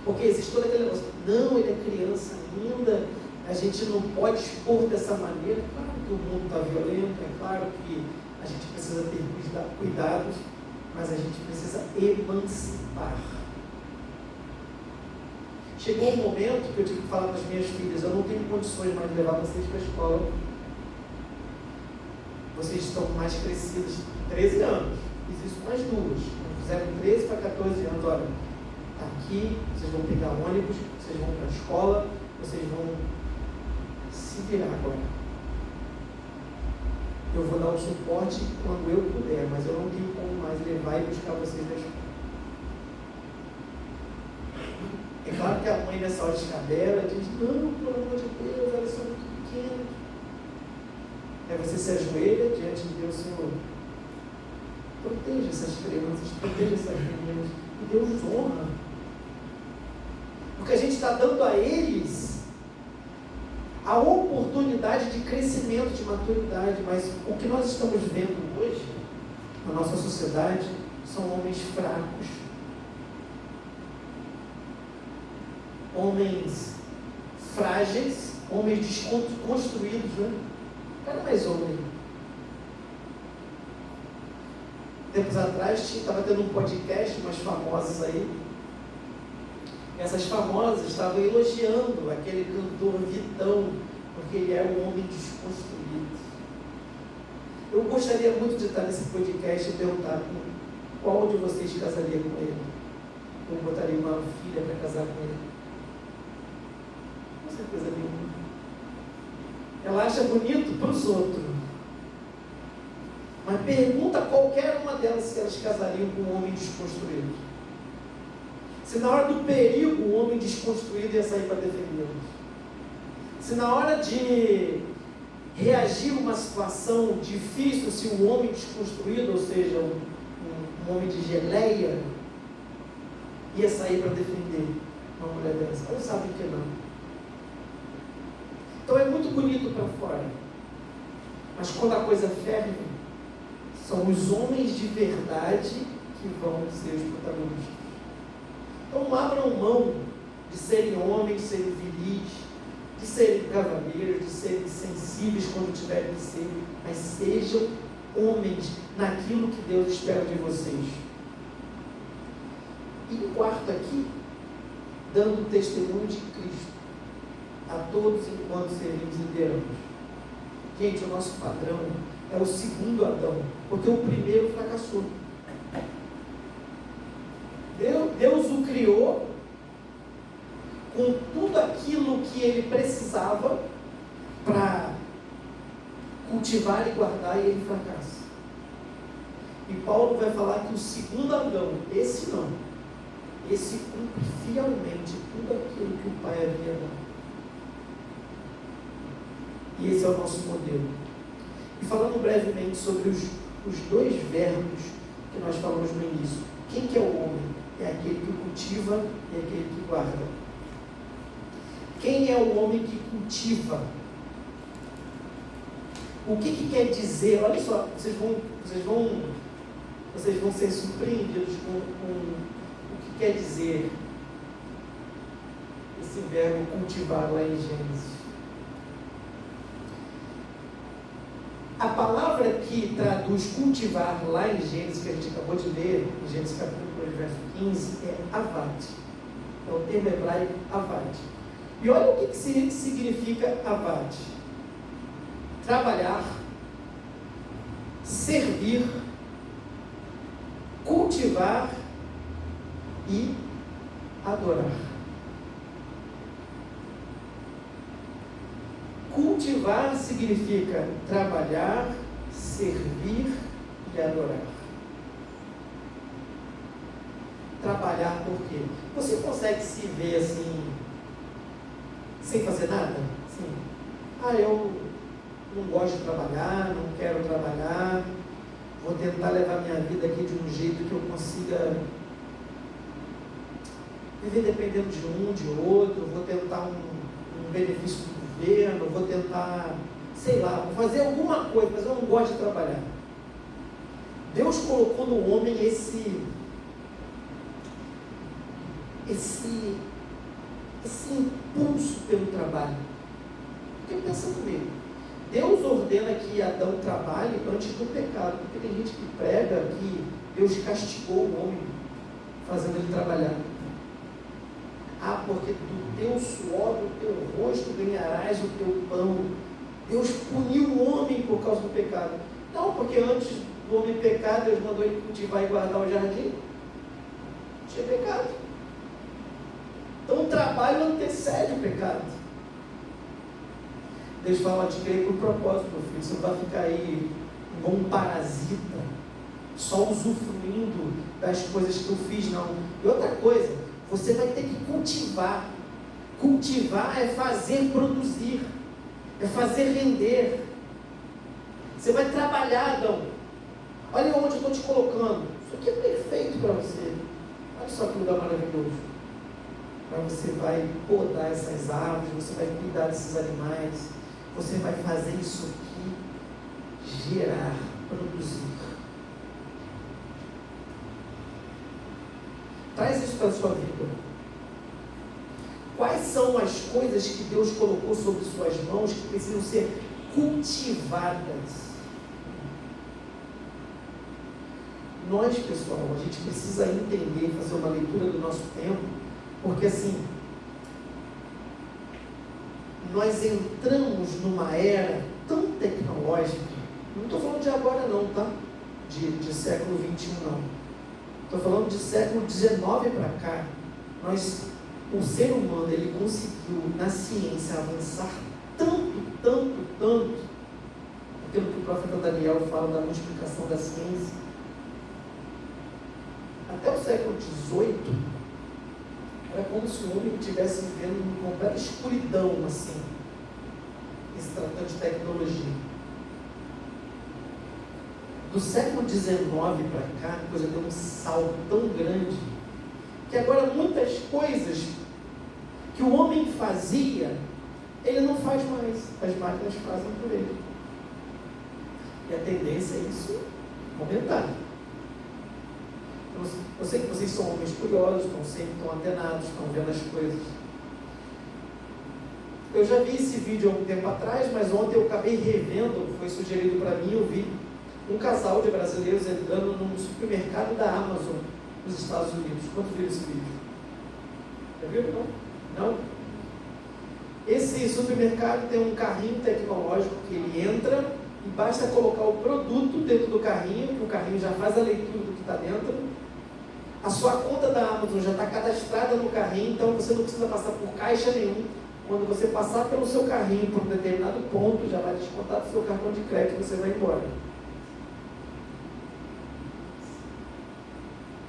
Porque existe todo aquele negócio, não, ele é criança ainda, a gente não pode expor dessa maneira. Claro que o mundo está violento, é claro que a gente precisa ter cuidados, mas a gente precisa emancipar. Chegou um momento que eu tive que falar para as minhas filhas, eu não tenho condições mais de levar vocês para a escola. Vocês estão mais crescidos, 13 anos, fiz isso com as duas, fizeram 13 para 14 anos, olha, tá aqui, vocês vão pegar ônibus, vocês vão para a escola, vocês vão se virar agora. Eu vou dar o suporte quando eu puder, mas eu não tenho como mais levar e buscar vocês na escola. É claro que a mãe nessa hora descabela, diz, não, pelo amor de Deus, elas são muito pequenas. Aí você se ajoelha diante de Deus, Senhor, proteja essas crianças, proteja essas meninas, e Deus os honra. Porque a gente está dando a eles a oportunidade de crescimento, de maturidade, mas o que nós estamos vendo hoje, na nossa sociedade, são homens fracos, homens frágeis, homens desconstruídos, né? O cara é mais homem. Tempos atrás estava tendo um podcast, umas famosas aí. Essas famosas estavam elogiando aquele cantor Vitão, porque ele é um homem desconstruído. Eu gostaria muito de estar nesse podcast e perguntar qual de vocês casaria com ele? Ou botaria uma filha para casar com ele? Com certeza nenhuma. Ela acha bonito para os outros. Mas pergunta a qualquer uma delas se elas casariam com um homem desconstruído. Se na hora do perigo o homem desconstruído ia sair para defendê-los. Se na hora de reagir a uma situação difícil, se o homem desconstruído, ou seja, um homem de geleia, ia sair para defender uma mulher dessa. Eles sabem que não. Então é muito bonito para fora. Mas quando a coisa ferve, são os homens de verdade que vão ser os protagonistas. Então não abram mão de serem homens, de serem viris, de serem cavalheiros, de serem sensíveis quando tiverem que ser, mas sejam homens naquilo que Deus espera de vocês. E em quarto aqui, dando testemunho de Cristo a todos enquanto servimos e lideramos. Gente, o nosso padrão é o segundo Adão, porque o primeiro fracassou. Deus o criou com tudo aquilo que ele precisava para cultivar e guardar, e ele fracassa. E Paulo vai falar que o segundo Adão, esse não, esse cumpre fielmente tudo aquilo que o Pai havia dado. E esse é o nosso modelo. E falando brevemente sobre os dois verbos que nós falamos no início. Quem que é o homem? É aquele que cultiva e aquele que guarda. Quem é o homem que cultiva? O que quer dizer? Olha só, vocês vão ser surpreendidos com o que quer dizer esse verbo cultivar lá em Gênesis. A palavra que traduz cultivar lá em Gênesis, que a gente acabou de ler, em Gênesis capítulo 2, verso 15, é avat. É o termo hebraico avat. E olha o que significa avat. Trabalhar, servir, cultivar e adorar. Cultivar significa trabalhar, servir e adorar. Trabalhar por quê? Você consegue se ver assim, sem fazer nada? Sim. Eu não gosto de trabalhar, não quero trabalhar, vou tentar levar minha vida aqui de um jeito que eu consiga viver dependendo de um, de outro, vou tentar um benefício do governo, vou tentar, sei lá, vou fazer alguma coisa, mas eu não gosto de trabalhar. Deus colocou no homem esse impulso pelo trabalho. Porque pensa comigo, Deus ordena que Adão trabalhe antes do pecado, porque tem gente que prega que Deus castigou o homem fazendo ele trabalhar. Porque do teu suor, do teu rosto ganharás o teu pão. Deus puniu o homem por causa do pecado. Não, porque antes do homem pecar, Deus mandou ele cultivar e guardar o jardim. Tinha pecado. Então o trabalho antecede o pecado. Deus fala, te criei por propósito, meu filho. Você não vai ficar aí igual um parasita, só usufruindo das coisas que eu fiz, não. E outra coisa, você vai ter que cultivar. Cultivar é fazer produzir, é fazer render. Você vai trabalhar, Adão. Olha onde eu estou te colocando. Isso aqui é perfeito para você. Olha só que lugar maravilhoso. Mas você vai podar essas árvores, você vai cuidar desses animais, você vai fazer isso aqui gerar, produzir. Traz isso para a sua vida. Quais são as coisas que Deus colocou sobre suas mãos que precisam ser cultivadas? Nós, pessoal, a gente precisa entender, fazer uma leitura do nosso tempo, porque assim, nós entramos numa era tão tecnológica, não estou falando de agora não, tá? De século XXI não. Estou falando de século XIX para cá. O ser humano, ele conseguiu na ciência avançar tanto, aquilo que o profeta Daniel fala da multiplicação da ciência. Até o século XVIII, era como se o homem estivesse vivendo uma completa escuridão, assim, se tratando de tecnologia. Do século XIX para cá, a coisa deu um salto tão grande, que agora muitas coisas que o homem fazia, ele não faz mais, as máquinas fazem por ele. E a tendência é isso aumentar. Eu sei que vocês são homens curiosos, estão antenados, estão vendo as coisas. Eu já vi esse vídeo há um tempo atrás, mas ontem eu acabei revendo, foi sugerido para mim, eu vi um casal de brasileiros entrando num supermercado da Amazon, nos Estados Unidos. Quantos viram esse vídeo? Já viram? Não? Esse supermercado tem um carrinho tecnológico que ele entra e basta colocar o produto dentro do carrinho, que o carrinho já faz a leitura do que está dentro. A sua conta da Amazon já está cadastrada no carrinho, então você não precisa passar por caixa nenhum. Quando você passar pelo seu carrinho por um determinado ponto, já vai descontar do seu cartão de crédito e você vai embora.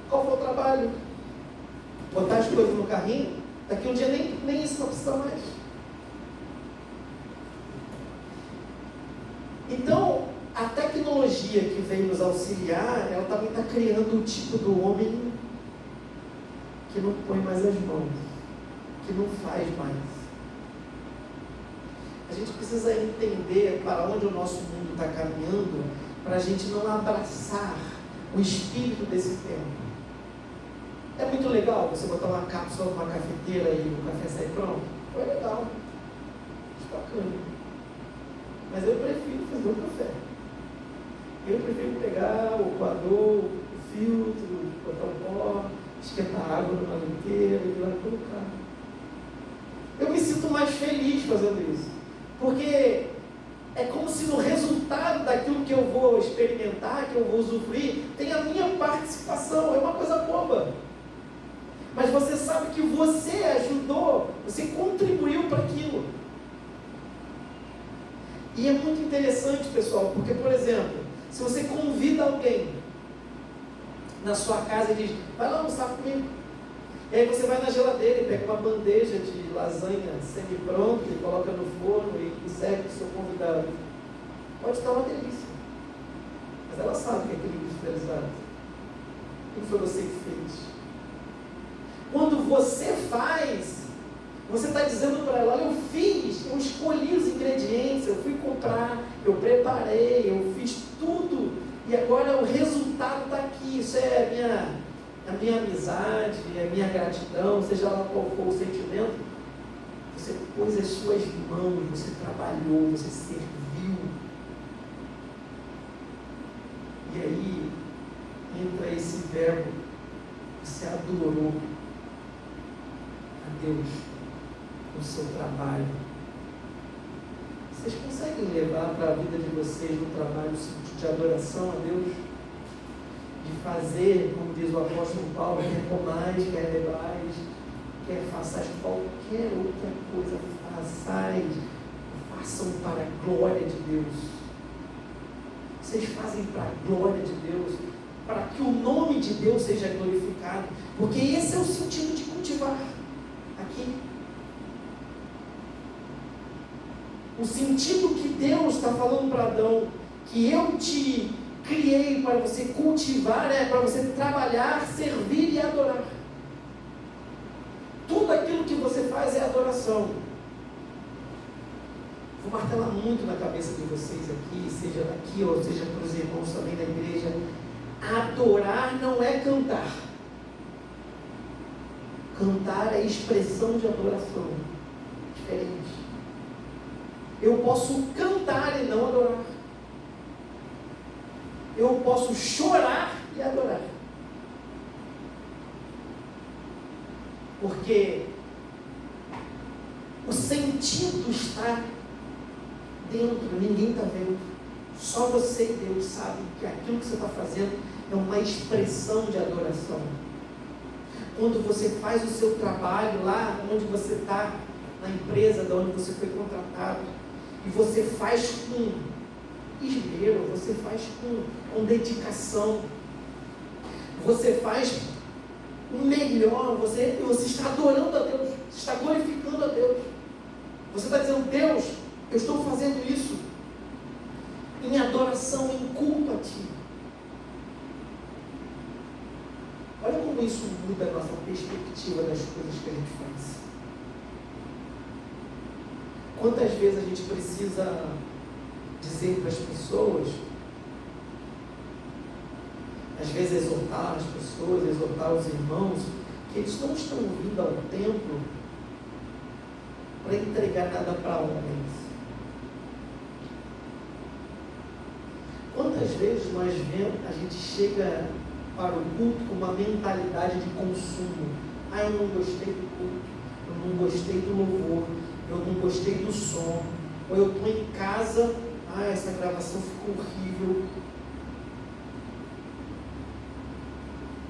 Qual foi o trabalho? Botar as coisas no carrinho? Daqui um dia nem isso não precisa mais. Então, a tecnologia que vem nos auxiliar, ela também está criando o tipo do homem que não põe mais as mãos, que não faz mais. A gente precisa entender para onde o nosso mundo está caminhando, para a gente não abraçar o espírito desse tempo. É muito legal você botar uma cápsula numa cafeteira e o café sair pronto. Foi legal. Acho bacana. Mas eu prefiro fazer o café. Eu prefiro pegar o coador, o filtro, botar o pó, esquentar água numa leiteira e ir lá colocar. Eu me sinto mais feliz fazendo isso. Porque é como se no resultado daquilo que eu vou experimentar, que eu vou usufruir, tem a minha participação. É uma coisa boba. Mas você sabe que você ajudou, você contribuiu para aquilo. E é muito interessante, pessoal, porque, por exemplo, se você convida alguém na sua casa e diz, vai lá almoçar comigo. E aí você vai na geladeira e pega uma bandeja de lasanha semi-pronta e coloca no forno e serve para o seu convidado. Pode estar uma delícia. Mas ela sabe que é aquele industrializado. Não foi você que fez. Quando você faz, você está dizendo para ela, olha, eu fiz, eu escolhi os ingredientes, eu fui comprar, eu preparei, eu fiz tudo, e agora o resultado está aqui. Isso é a minha amizade, a minha gratidão, seja lá qual for o sentimento. Você pôs as suas mãos, você trabalhou, você serviu. E aí entra esse verbo, você adorou a Deus no seu trabalho. Vocês conseguem levar para a vida de vocês no trabalho o sentido de adoração a Deus? De fazer, como diz o apóstolo Paulo, quer comais, quer bebais, quer façais qualquer outra coisa, façam para a glória de Deus. Vocês fazem para a glória de Deus, para que o nome de Deus seja glorificado, porque esse é o sentido de cultivar aqui. O sentido que Deus está falando para Adão, que eu te criei para você cultivar, é para você trabalhar, servir e adorar. Tudo aquilo que você faz é adoração. Vou martelar muito na cabeça de vocês aqui, seja daqui ou seja para os irmãos também da igreja. Adorar não é cantar. Cantar é expressão de adoração. Diferente. Eu posso cantar e não adorar. Eu posso chorar e adorar. Porque o sentido está dentro, ninguém está vendo. Só você e Deus sabem que aquilo que você está fazendo é uma expressão de adoração. Quando você faz o seu trabalho lá onde você está, na empresa de onde você foi contratado, e você faz com esmero, você faz com dedicação, você faz o melhor, você está adorando a Deus, você está glorificando a Deus. Você está dizendo: Deus, eu estou fazendo isso em adoração, em culto a Ti. Olha como isso muda a nossa perspectiva das coisas que a gente faz. Quantas vezes a gente precisa dizer para as pessoas, às vezes exortar as pessoas, exortar os irmãos, que eles não estão vindo ao templo para entregar nada para homens. Quantas vezes nós vemos, a gente chega para o culto com uma mentalidade de consumo. Ah, eu não gostei do culto, eu não gostei do louvor, eu não gostei do som, ou eu estou em casa, ah, essa gravação ficou horrível.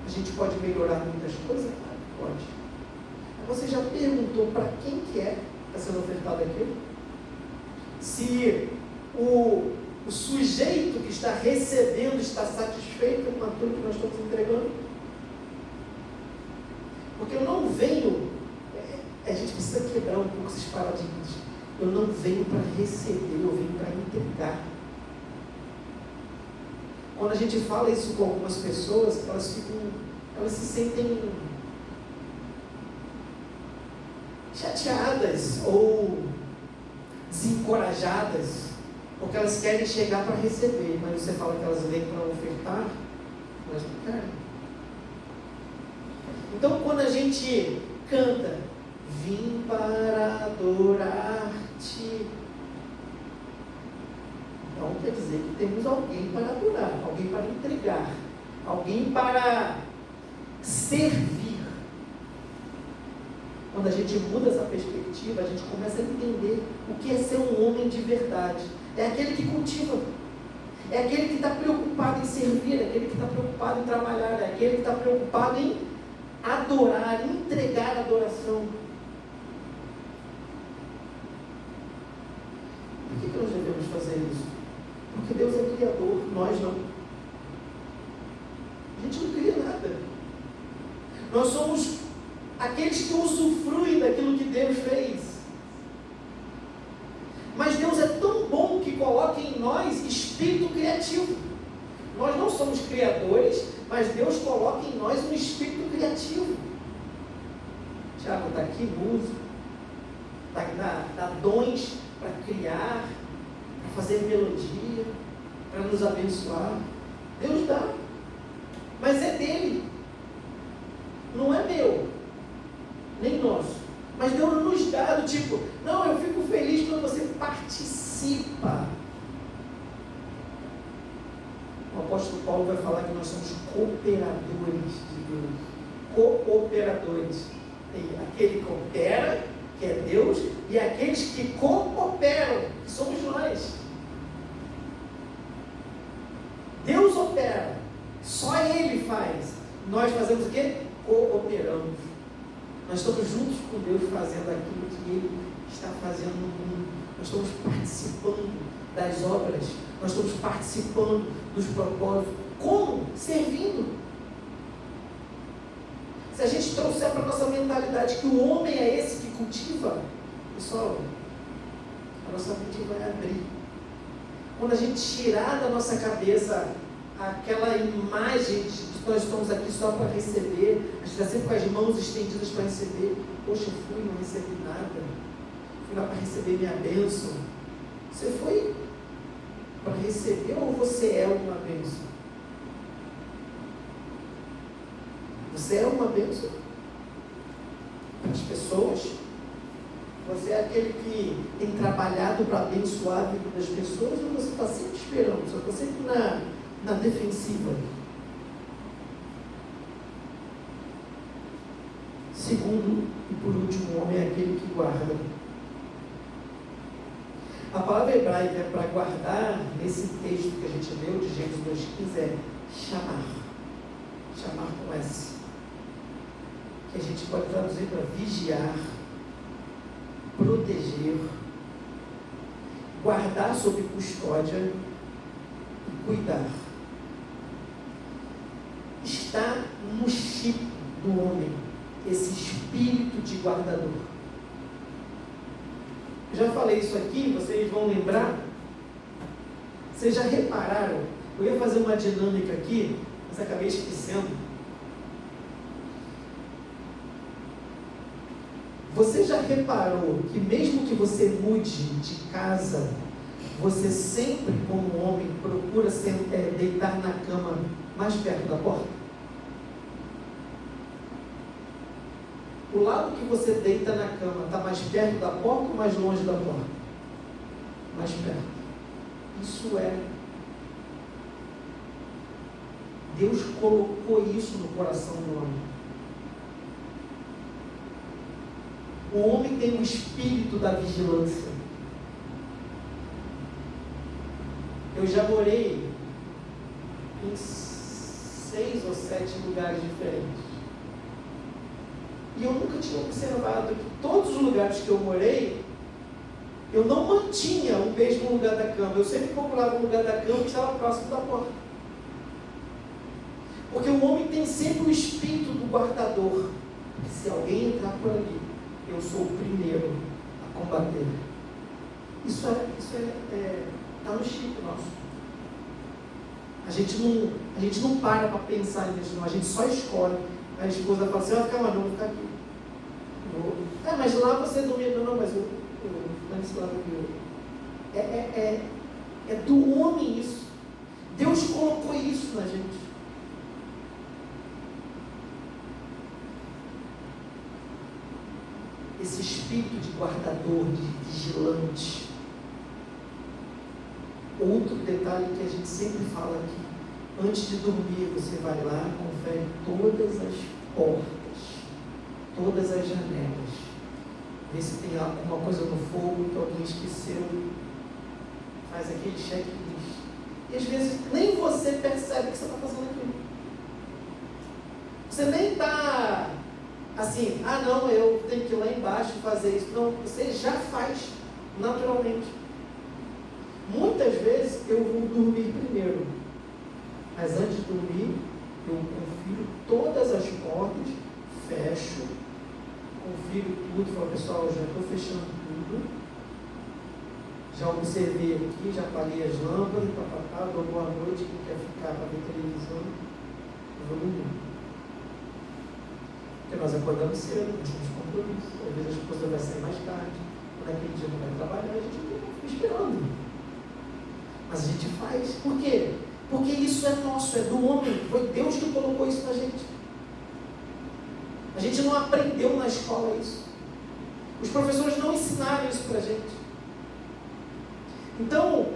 A gente pode melhorar muitas coisas? Claro, pode. Você já perguntou para quem que está sendo ofertado aquilo? Se o sujeito que está recebendo está satisfeito com aquilo que nós estamos entregando? Porque eu não venho, a gente precisa quebrar um pouco esses paradigmas. Eu não venho para receber, eu venho para entregar. Quando a gente fala isso com algumas pessoas, elas se sentem chateadas ou desencorajadas, porque elas querem chegar para receber, mas você fala que elas vêm para ofertar, elas não querem. Então, quando a gente canta, vim para adorar-te, então quer dizer que temos alguém para adorar, alguém para entregar, alguém para servir. Quando a gente muda essa perspectiva, a gente começa a entender o que é ser um homem de verdade. É aquele que cultiva, é aquele que está preocupado em servir, é aquele que está preocupado em trabalhar, é aquele que está preocupado em adorar, em entregar a adoração. Por que nós devemos fazer isso? Porque Deus é criador, nós não. A gente não cria nada. Nós somos aqueles que usufruem daquilo que Deus fez. Mas Deus é tão bom que coloca em nós espírito criativo. Nós não somos criadores, mas Deus coloca em nós um espírito criativo. Tiago está aqui, músico, dá dons para criar, para fazer melodia, para nos abençoar. Deus dá, mas é dele, não é meu, nem nosso. Mas Deus nos dá do tipo, não, eu fico feliz quando você participa. O apóstolo Paulo vai falar que nós somos cooperadores de Deus. Cooperadores. Tem aquele que coopera, que é Deus, e aqueles que cooperam, que somos nós. Deus opera, só Ele faz. Nós fazemos o quê? Cooperamos. Nós estamos juntos com Deus fazendo aquilo que Ele está fazendo no mundo. Nós estamos participando das obras. Nós estamos participando dos propósitos. Como? Servindo. Se a gente trouxer para a nossa mentalidade que o homem é esse que cultiva, pessoal, a nossa mente vai abrir. Quando a gente tirar da nossa cabeça aquela imagem de que nós estamos aqui só para receber, a gente está sempre com as mãos estendidas para receber. Poxa, eu fui, não recebi nada. Fui lá para receber minha bênção. Você foi para receber ou você é uma bênção? Você é uma bênção? para as pessoas? Você é aquele que tem trabalhado para abençoar a vida das pessoas ou você está sempre esperando? Você está sempre na defensiva? Segundo e por último, o homem é aquele que guarda. A palavra hebraica para guardar, nesse texto que a gente leu de Gênesis 2,15, é chamar. Chamar com S. Que a gente pode traduzir para vigiar, proteger, guardar sob custódia e cuidar. Está no chip do homem esse espírito de guardador. Eu já falei isso aqui, vocês vão lembrar? Vocês já repararam? Eu ia fazer uma dinâmica aqui, mas acabei esquecendo. Você já reparou que mesmo que você mude de casa, você sempre, como homem, procura deitar na cama mais perto da porta? O lado que você deita na cama está mais perto da porta ou mais longe da porta? Mais perto. Isso é. Deus colocou isso no coração do homem. O homem tem o espírito da vigilância. Eu já morei em 6 ou 7 lugares diferentes. E eu nunca tinha observado que todos os lugares que eu morei, eu não mantinha o mesmo lugar da cama. Eu sempre procurava um lugar da cama que estava próximo da porta. Porque o homem tem sempre o espírito do guardador. Se alguém entrar por ali, eu sou o primeiro a combater. Isso está no chip nosso. A gente não para pensar nisso, não. A gente só escolhe. A esposa fala assim, vai ficar onde? Eu vou ficar aqui. Mas lá você domina. Não, mas eu nesse lado aqui. É do homem isso. Deus colocou isso na gente. Esse espírito de guardador, de vigilante. Outro detalhe que a gente sempre fala aqui. Antes de dormir, você vai lá, confere todas as portas, todas as janelas. Vê se tem alguma coisa no fogo que alguém esqueceu. Faz aquele checklist. E às vezes nem você percebe que você está fazendo aquilo. Você nem está assim, não, eu tenho que ir lá embaixo e fazer isso. Não, você já faz naturalmente. Muitas vezes eu vou dormir primeiro. Mas antes de dormir, eu confiro todas as portas, fecho, confiro tudo, falo, pessoal, já estou fechando tudo, já observei aqui, já apaguei as lâmpadas, dou boa noite, quem quer ficar para ver televisão, eu vou dormir. Porque nós acordamos cedo, nós temos compromisso, às vezes a esposa vai sair mais tarde, naquele dia não vai trabalhar, a gente fica esperando. Mas a gente faz, por quê? Porque isso é nosso, é do homem. Foi Deus que colocou isso na gente. A gente não aprendeu na escola isso. Os professores não ensinaram isso para a gente. Então,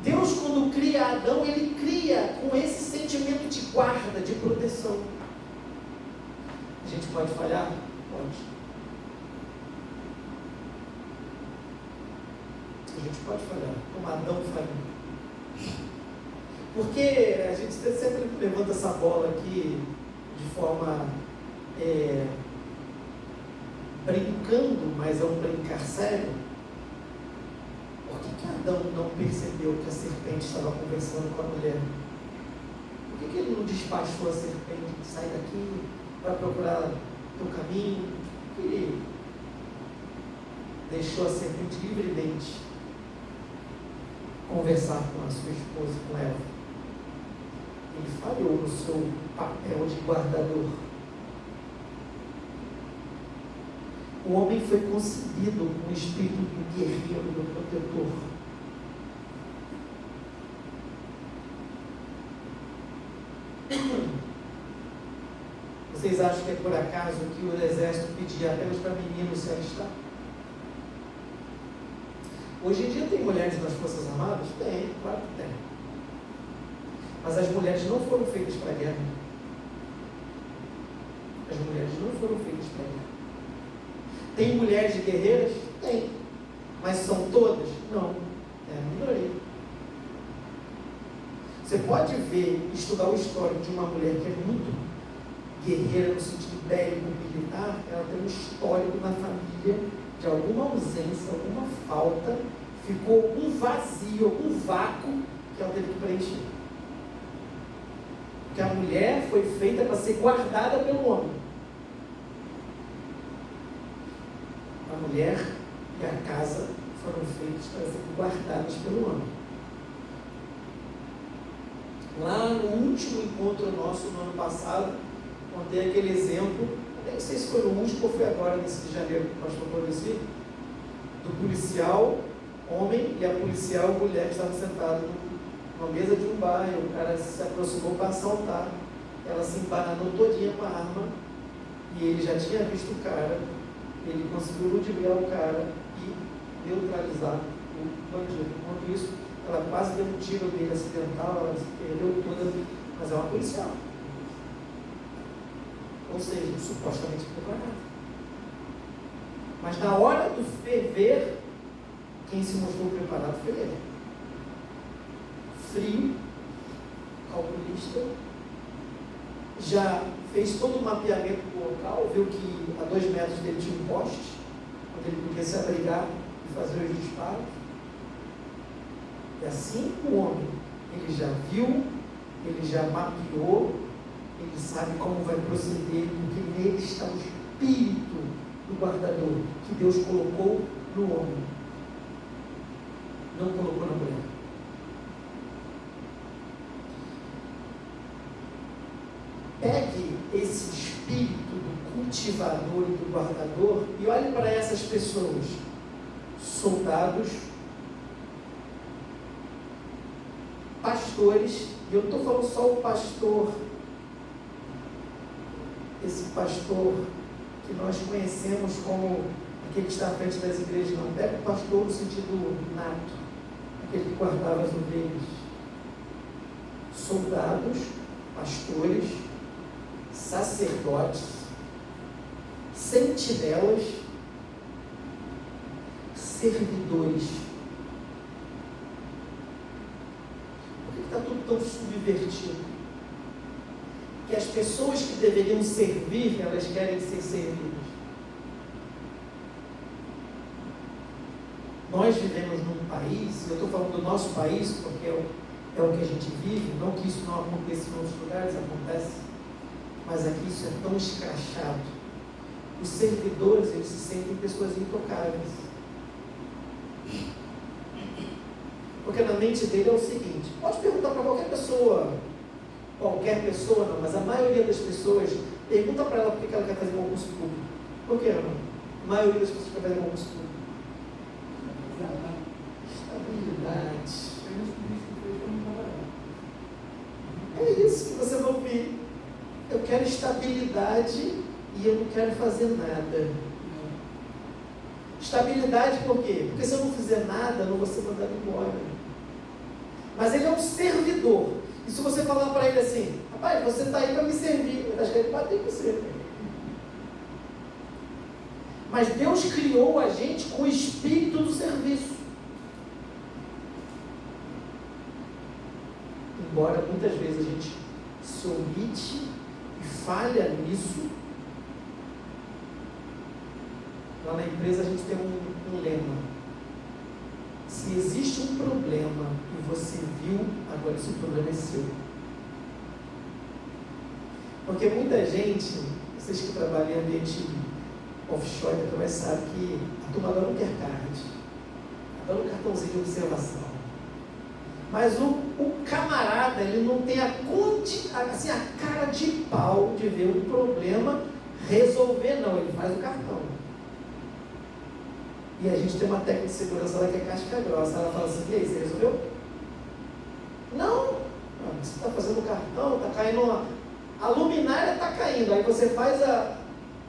Deus, quando cria Adão, Ele cria com esse sentimento de guarda, de proteção. A gente pode falhar? Pode. A gente pode falhar, como Adão falhou. Porque a gente sempre levanta essa bola aqui de forma brincando, mas é um brincar sério. Por que Adão não percebeu que a serpente estava conversando com a mulher? Por que ele não despachou a serpente? Sai daqui, vai procurar o teu caminho. Por que ele deixou a serpente livremente conversar com a sua esposa, com Eva? Ele falhou no seu papel de guardador. O homem foi concebido com o espírito do guerreiro, do protetor. Vocês acham que é por acaso que o exército pedia apenas para meninos se alistar? Hoje em dia tem mulheres nas Forças Armadas? Tem, claro que tem. Mas as mulheres não foram feitas para a guerra. As mulheres não foram feitas para a guerra. Tem mulheres guerreiras? Tem. Mas são todas? Não. É a minoria. Você pode ver, estudar o histórico de uma mulher que é muito guerreira no sentido bélico, militar, ela tem um histórico na família de alguma ausência, alguma falta, ficou um vazio, algum vácuo que ela teve que preencher. Porque a mulher foi feita para ser guardada pelo homem. A mulher e a casa foram feitos para serem guardadas pelo homem. Lá no último encontro nosso, no ano passado, contei aquele exemplo, nem sei se foi no último ou foi agora, nesse de janeiro, que o pastor conheci, do policial homem e a policial mulher que estavam sentados numa mesa de um bar, e o cara se aproximou para assaltar, ela se embananou todinha com a arma, e ele já tinha visto o cara, ele conseguiu ludibriar o cara e neutralizar o bandido. Enquanto isso, ela quase deu um tiro dele acidental, ela se perdeu toda, mas é uma policial. Ou seja, supostamente preparada. Mas na hora do ferver, quem se mostrou preparado foi ele. Frio, calculista, já fez todo o mapeamento do local, viu que a 2 metros dele tinha um poste, onde ele podia se abrigar e fazer os disparos. E assim o homem, ele já viu, ele já mapeou, ele sabe como vai proceder, porque nele está o espírito do guardador, que Deus colocou no homem, não colocou na mulher. Pegue esse espírito do cultivador e do guardador e olhe para essas pessoas, soldados, pastores, e eu não estou falando só o pastor, esse pastor que nós conhecemos como aquele que está à frente das igrejas, não. Pega o pastor no sentido nato, aquele que guardava as ovelhas. Soldados, pastores, sacerdotes, sentinelas, servidores. Por que está tudo tão subvertido? Que as pessoas que deveriam servir, elas querem ser servidas. Nós vivemos num país, eu estou falando do nosso país, porque é o que a gente vive, não que isso não aconteça em outros lugares, acontece, mas aqui isso é tão escrachado. Os servidores, eles se sentem pessoas intocáveis. Porque na mente dele é o seguinte, pode perguntar para qualquer pessoa não, mas a maioria das pessoas, pergunta para ela por que ela quer fazer concurso público. Por que não? A maioria das pessoas quer fazer concurso público. Estabilidade. É isso que você vai ouvir. Eu quero estabilidade e eu não quero fazer nada. Estabilidade por quê? Porque se eu não fizer nada, eu não vou ser mandado embora. Mas ele é um servidor. E se você falar para ele assim, rapaz, você está aí para me servir, eu acho que ele bater em você. Mas Deus criou a gente com o espírito do serviço. Embora muitas vezes a gente se omite e falha nisso, lá na empresa a gente tem um lema. Se existe um problema e você viu, agora esse problema é seu. Porque muita gente, vocês que trabalham em ambiente offshore, também sabem que a turma não quer card, adora um cartãozinho de observação. Mas o camarada, ele não tem a cara de pau de ver um problema, resolver não, ele faz o cartão. E a gente tem uma técnica de segurança lá que é casca grossa. Ela fala assim, e aí, você resolveu? Não, você está fazendo o cartão, está caindo A luminária está caindo, aí você faz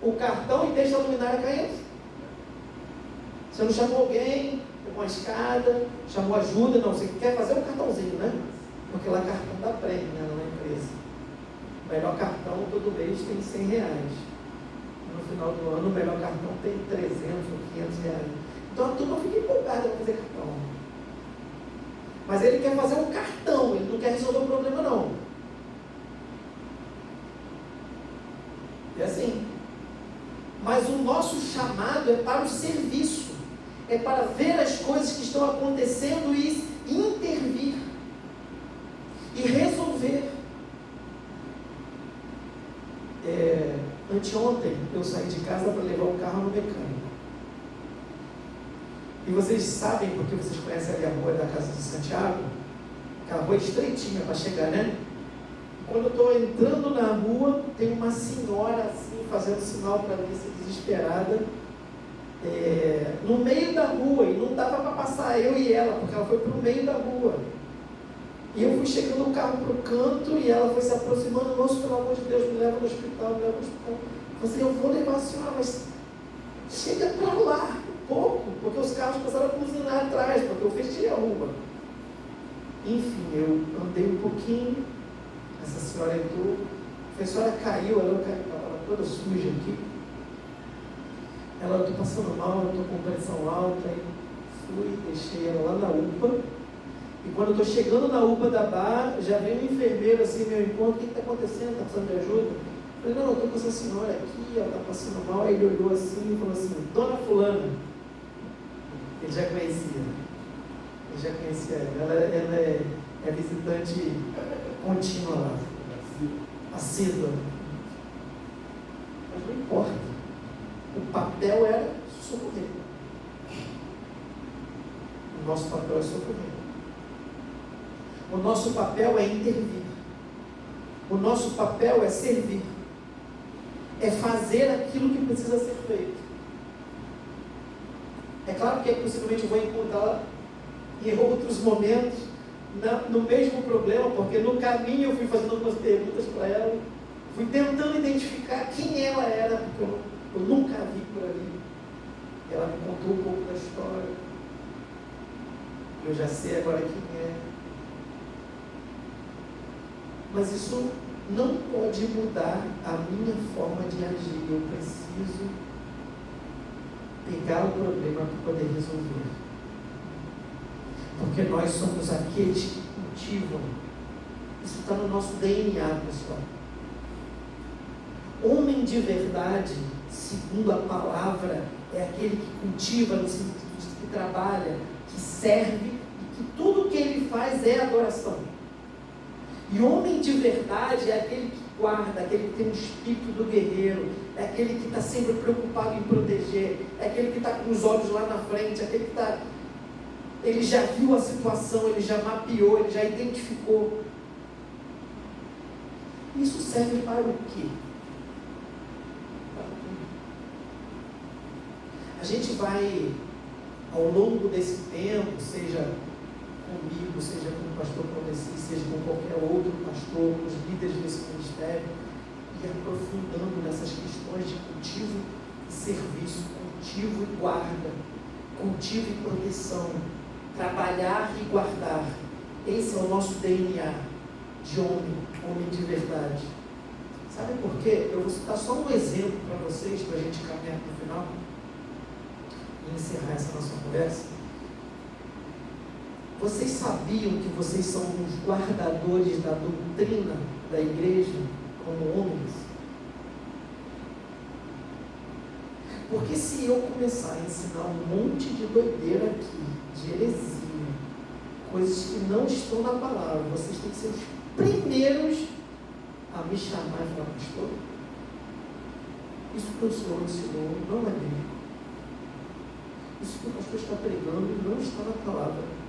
o cartão e deixa a luminária caindo. Você não chamou alguém, pegou uma escada, chamou ajuda, não, você quer fazer um cartãozinho, né? Porque lá cartão dá prêmio, né, na empresa. O melhor cartão todo mês tem R$100. No final do ano, o melhor cartão tem 300 ou 500 reais. Então a turma fica empolgada para fazer cartão. Mas ele quer fazer um cartão, ele não quer resolver o problema, não. É assim. Mas o nosso chamado é para o serviço. É para ver as coisas que estão acontecendo e intervir. E resolver. Anteontem eu saí de casa para levar o carro no mecânico. E vocês sabem, porque vocês conhecem ali a rua da Casa de Santiago, aquela rua estreitinha para chegar, né? Quando eu estou entrando na rua, tem uma senhora assim, fazendo sinal para mim, assim, desesperada, no meio da rua, e não dava para passar eu e ela, porque ela foi para o meio da rua. E eu fui chegando o carro para o canto, e ela foi se aproximando, moço, pelo amor de Deus, me leva no hospital, me leva no hospital. Eu falei, eu vou levar a senhora, mas chega para lá um pouco, porque os carros começaram a buzinar atrás, porque eu fechei a rua. Enfim, eu andei um pouquinho, essa senhora entrou, a senhora caiu, ela estava toda suja aqui. Ela, eu estou passando mal, eu estou com pressão alta, aí fui, deixei ela lá na UPA. E quando eu estou chegando na UPA da Bar, já vem um enfermeiro assim, meu encontro, o que está acontecendo? Está precisando de ajuda? Eu falei, não, eu estou com essa senhora aqui, ela está passando mal. Aí ele olhou assim e falou assim, Dona Fulana. Ele já conhecia ela. Ela é visitante contínua lá, assídua. Mas não importa. O papel era socorrer. O nosso papel é socorrer. O nosso papel é intervir. O nosso papel é servir. É fazer aquilo que precisa ser feito. É claro que possivelmente eu vou encontrá-la em outros momentos no mesmo problema, porque no caminho eu fui fazendo algumas perguntas para ela, fui tentando identificar quem ela era, porque eu nunca a vi por ali. Ela me contou um pouco da história. Eu já sei agora quem é. Mas isso não pode mudar a minha forma de agir. Eu preciso pegar o problema para poder resolver. Porque nós somos aqueles que cultivam. Isso está no nosso DNA, pessoal. Homem de verdade, segundo a palavra, é aquele que cultiva, no sentido de que trabalha, que serve e que tudo que ele faz é adoração. E homem de verdade é aquele que guarda, aquele que tem o espírito do guerreiro, é aquele que está sempre preocupado em proteger, é aquele que está com os olhos lá na frente, é aquele que está... Ele já viu a situação, ele já mapeou, ele já identificou. Isso serve para o quê? A gente vai, ao longo desse tempo, seja comigo, seja com o pastor Claudeci, seja com qualquer outro pastor, com os líderes desse ministério, e aprofundando nessas questões de cultivo e serviço, cultivo e guarda, cultivo e proteção, trabalhar e guardar. Esse é o nosso DNA de homem de verdade. Sabe por quê? Eu vou citar só um exemplo para vocês, para a gente caminhar para o final e encerrar essa nossa conversa. Vocês sabiam que vocês são os guardadores da doutrina da igreja como homens? Porque se eu começar a ensinar um monte de doideira aqui, de heresia, coisas que não estão na palavra, vocês têm que ser os primeiros a me chamar e falar, pastor, isso que o Senhor ensinou não é bíblico. Isso que o pastor está pregando não está na palavra.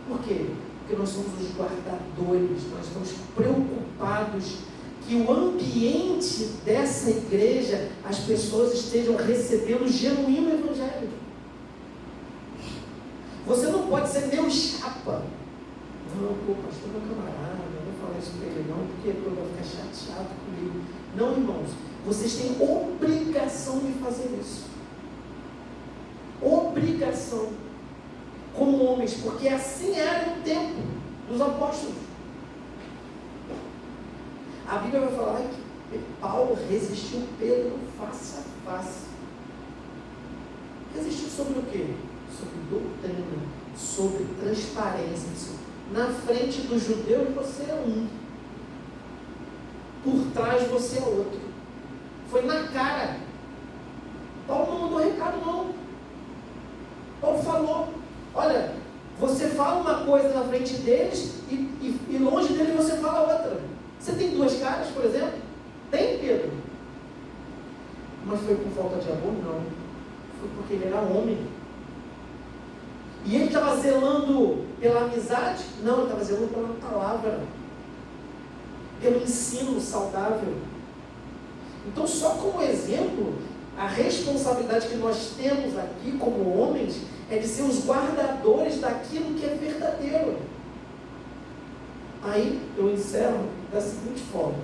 Por quê? Porque nós somos os guardadores, nós estamos preocupados que o ambiente dessa igreja, as pessoas estejam recebendo o genuíno evangelho. Você não pode ser meu chapa. Não, pô, pastor é meu camarada, eu vou falar isso para ele não, porque eu vou ficar chateado comigo. Não, irmãos, vocês têm obrigação de fazer isso. Obrigação. Como homens, porque assim era no tempo dos apóstolos. A Bíblia vai falar que Paulo resistiu Pedro face a face. Resistiu sobre o quê? Sobre doutrina, sobre transparência. Na frente do judeu você é um, por trás você é outro. Foi na cara. Paulo não mandou recado, não. Paulo falou: olha, você fala uma coisa na frente deles e longe deles você fala outra. Você tem duas caras, por exemplo? Tem, Pedro? Mas foi por falta de amor? Não. Foi porque ele era homem. E ele estava zelando pela amizade? Não, ele estava zelando pela palavra, pelo ensino saudável. Então, só como exemplo, a responsabilidade que nós temos aqui como homens é de ser os guardadores daquilo que é verdadeiro. Aí eu encerro da seguinte forma,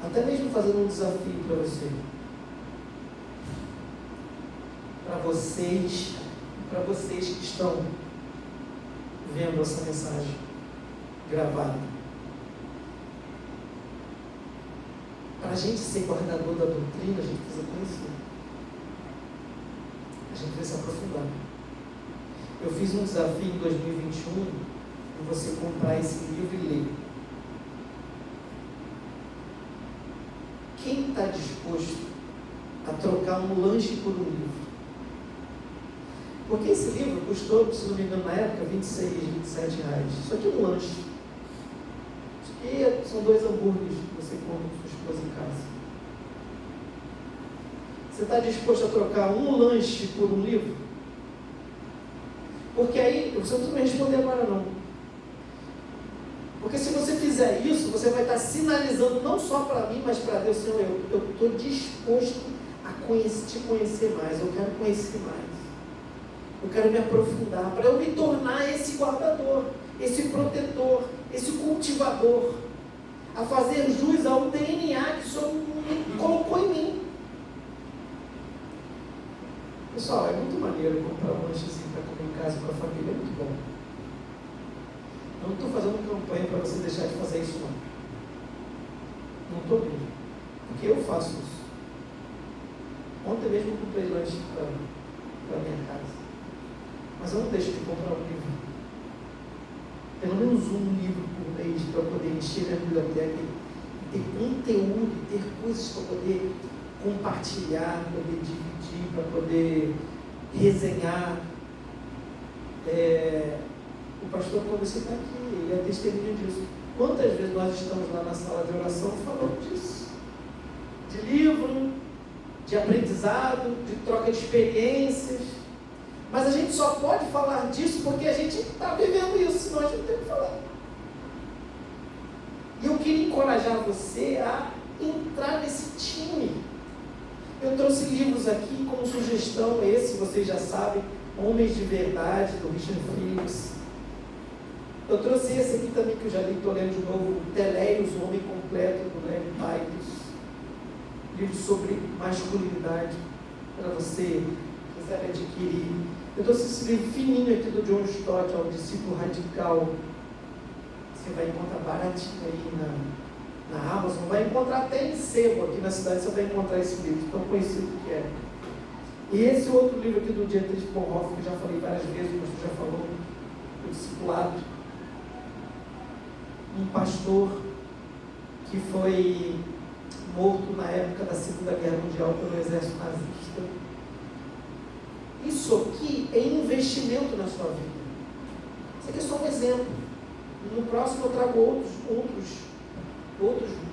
até mesmo fazendo um desafio para você. Para vocês que estão vendo essa mensagem gravada. Para a gente ser guardador da doutrina, a gente precisa conhecer. A gente precisa se aprofundar. Eu fiz um desafio em 2021 de você comprar esse livro e ler. Quem está disposto a trocar um lanche por um livro? Porque esse livro custou, se não me engano, na época, 26, 27 reais. Isso aqui é um lanche. Isso aqui são 2 hambúrgueres que você come com sua esposa em casa. Você está disposto a trocar um lanche por um livro? Porque aí, você não precisa me responder agora não. Porque se você fizer isso, você vai estar sinalizando não só para mim, mas para Deus: Senhor, eu estou disposto a te conhecer mais, eu quero conhecer mais. Eu quero me aprofundar, para eu me tornar esse guardador, esse protetor, esse cultivador, a fazer jus ao DNA que o Senhor me colocou em mim. Pessoal, é muito maneiro comprar um lanchezinho para comer em casa com a família, é muito bom. Eu não estou fazendo campanha para você deixar de fazer isso, não. Não estou mesmo, porque eu faço isso. Ontem mesmo eu comprei lanche para minha casa. Mas eu não deixo de comprar um livro. Pelo menos um livro por mês para poder encher a biblioteca e ter conteúdo, ter coisas para poder compartilhar, para poder dividir, para poder resenhar. O pastor Clóvis está aqui, ele é testemunha disso. Quantas vezes nós estamos lá na sala de oração falando disso? De livro, de aprendizado, de troca de experiências. Mas a gente só pode falar disso porque a gente está vivendo isso, senão a gente não tem o que falar. E eu queria encorajar você a entrar nesse time. Eu trouxe livros aqui como sugestão, esse vocês já sabem, Homens de Verdade, do Richard Phillips. Eu trouxe esse aqui também que eu já li, estou lendo de novo, Teleios, o Homem Completo, do Levi Titus. Livro sobre masculinidade, para você quiser adquirir. Eu trouxe esse livro fininho aqui do John Stott, O Discípulo Radical. Você vai encontrar baratinho aí na Amazon, vai encontrar até em sebo aqui na cidade, você vai encontrar esse livro, tão conhecido que é. E esse outro livro aqui do Dietrich Bonhoeffer, que eu já falei várias vezes, o pastor já falou, O Discipulado. Um pastor que foi morto na época da Segunda Guerra Mundial pelo exército nazista. Isso aqui é investimento na sua vida. Isso aqui é só um exemplo. No próximo eu trago outros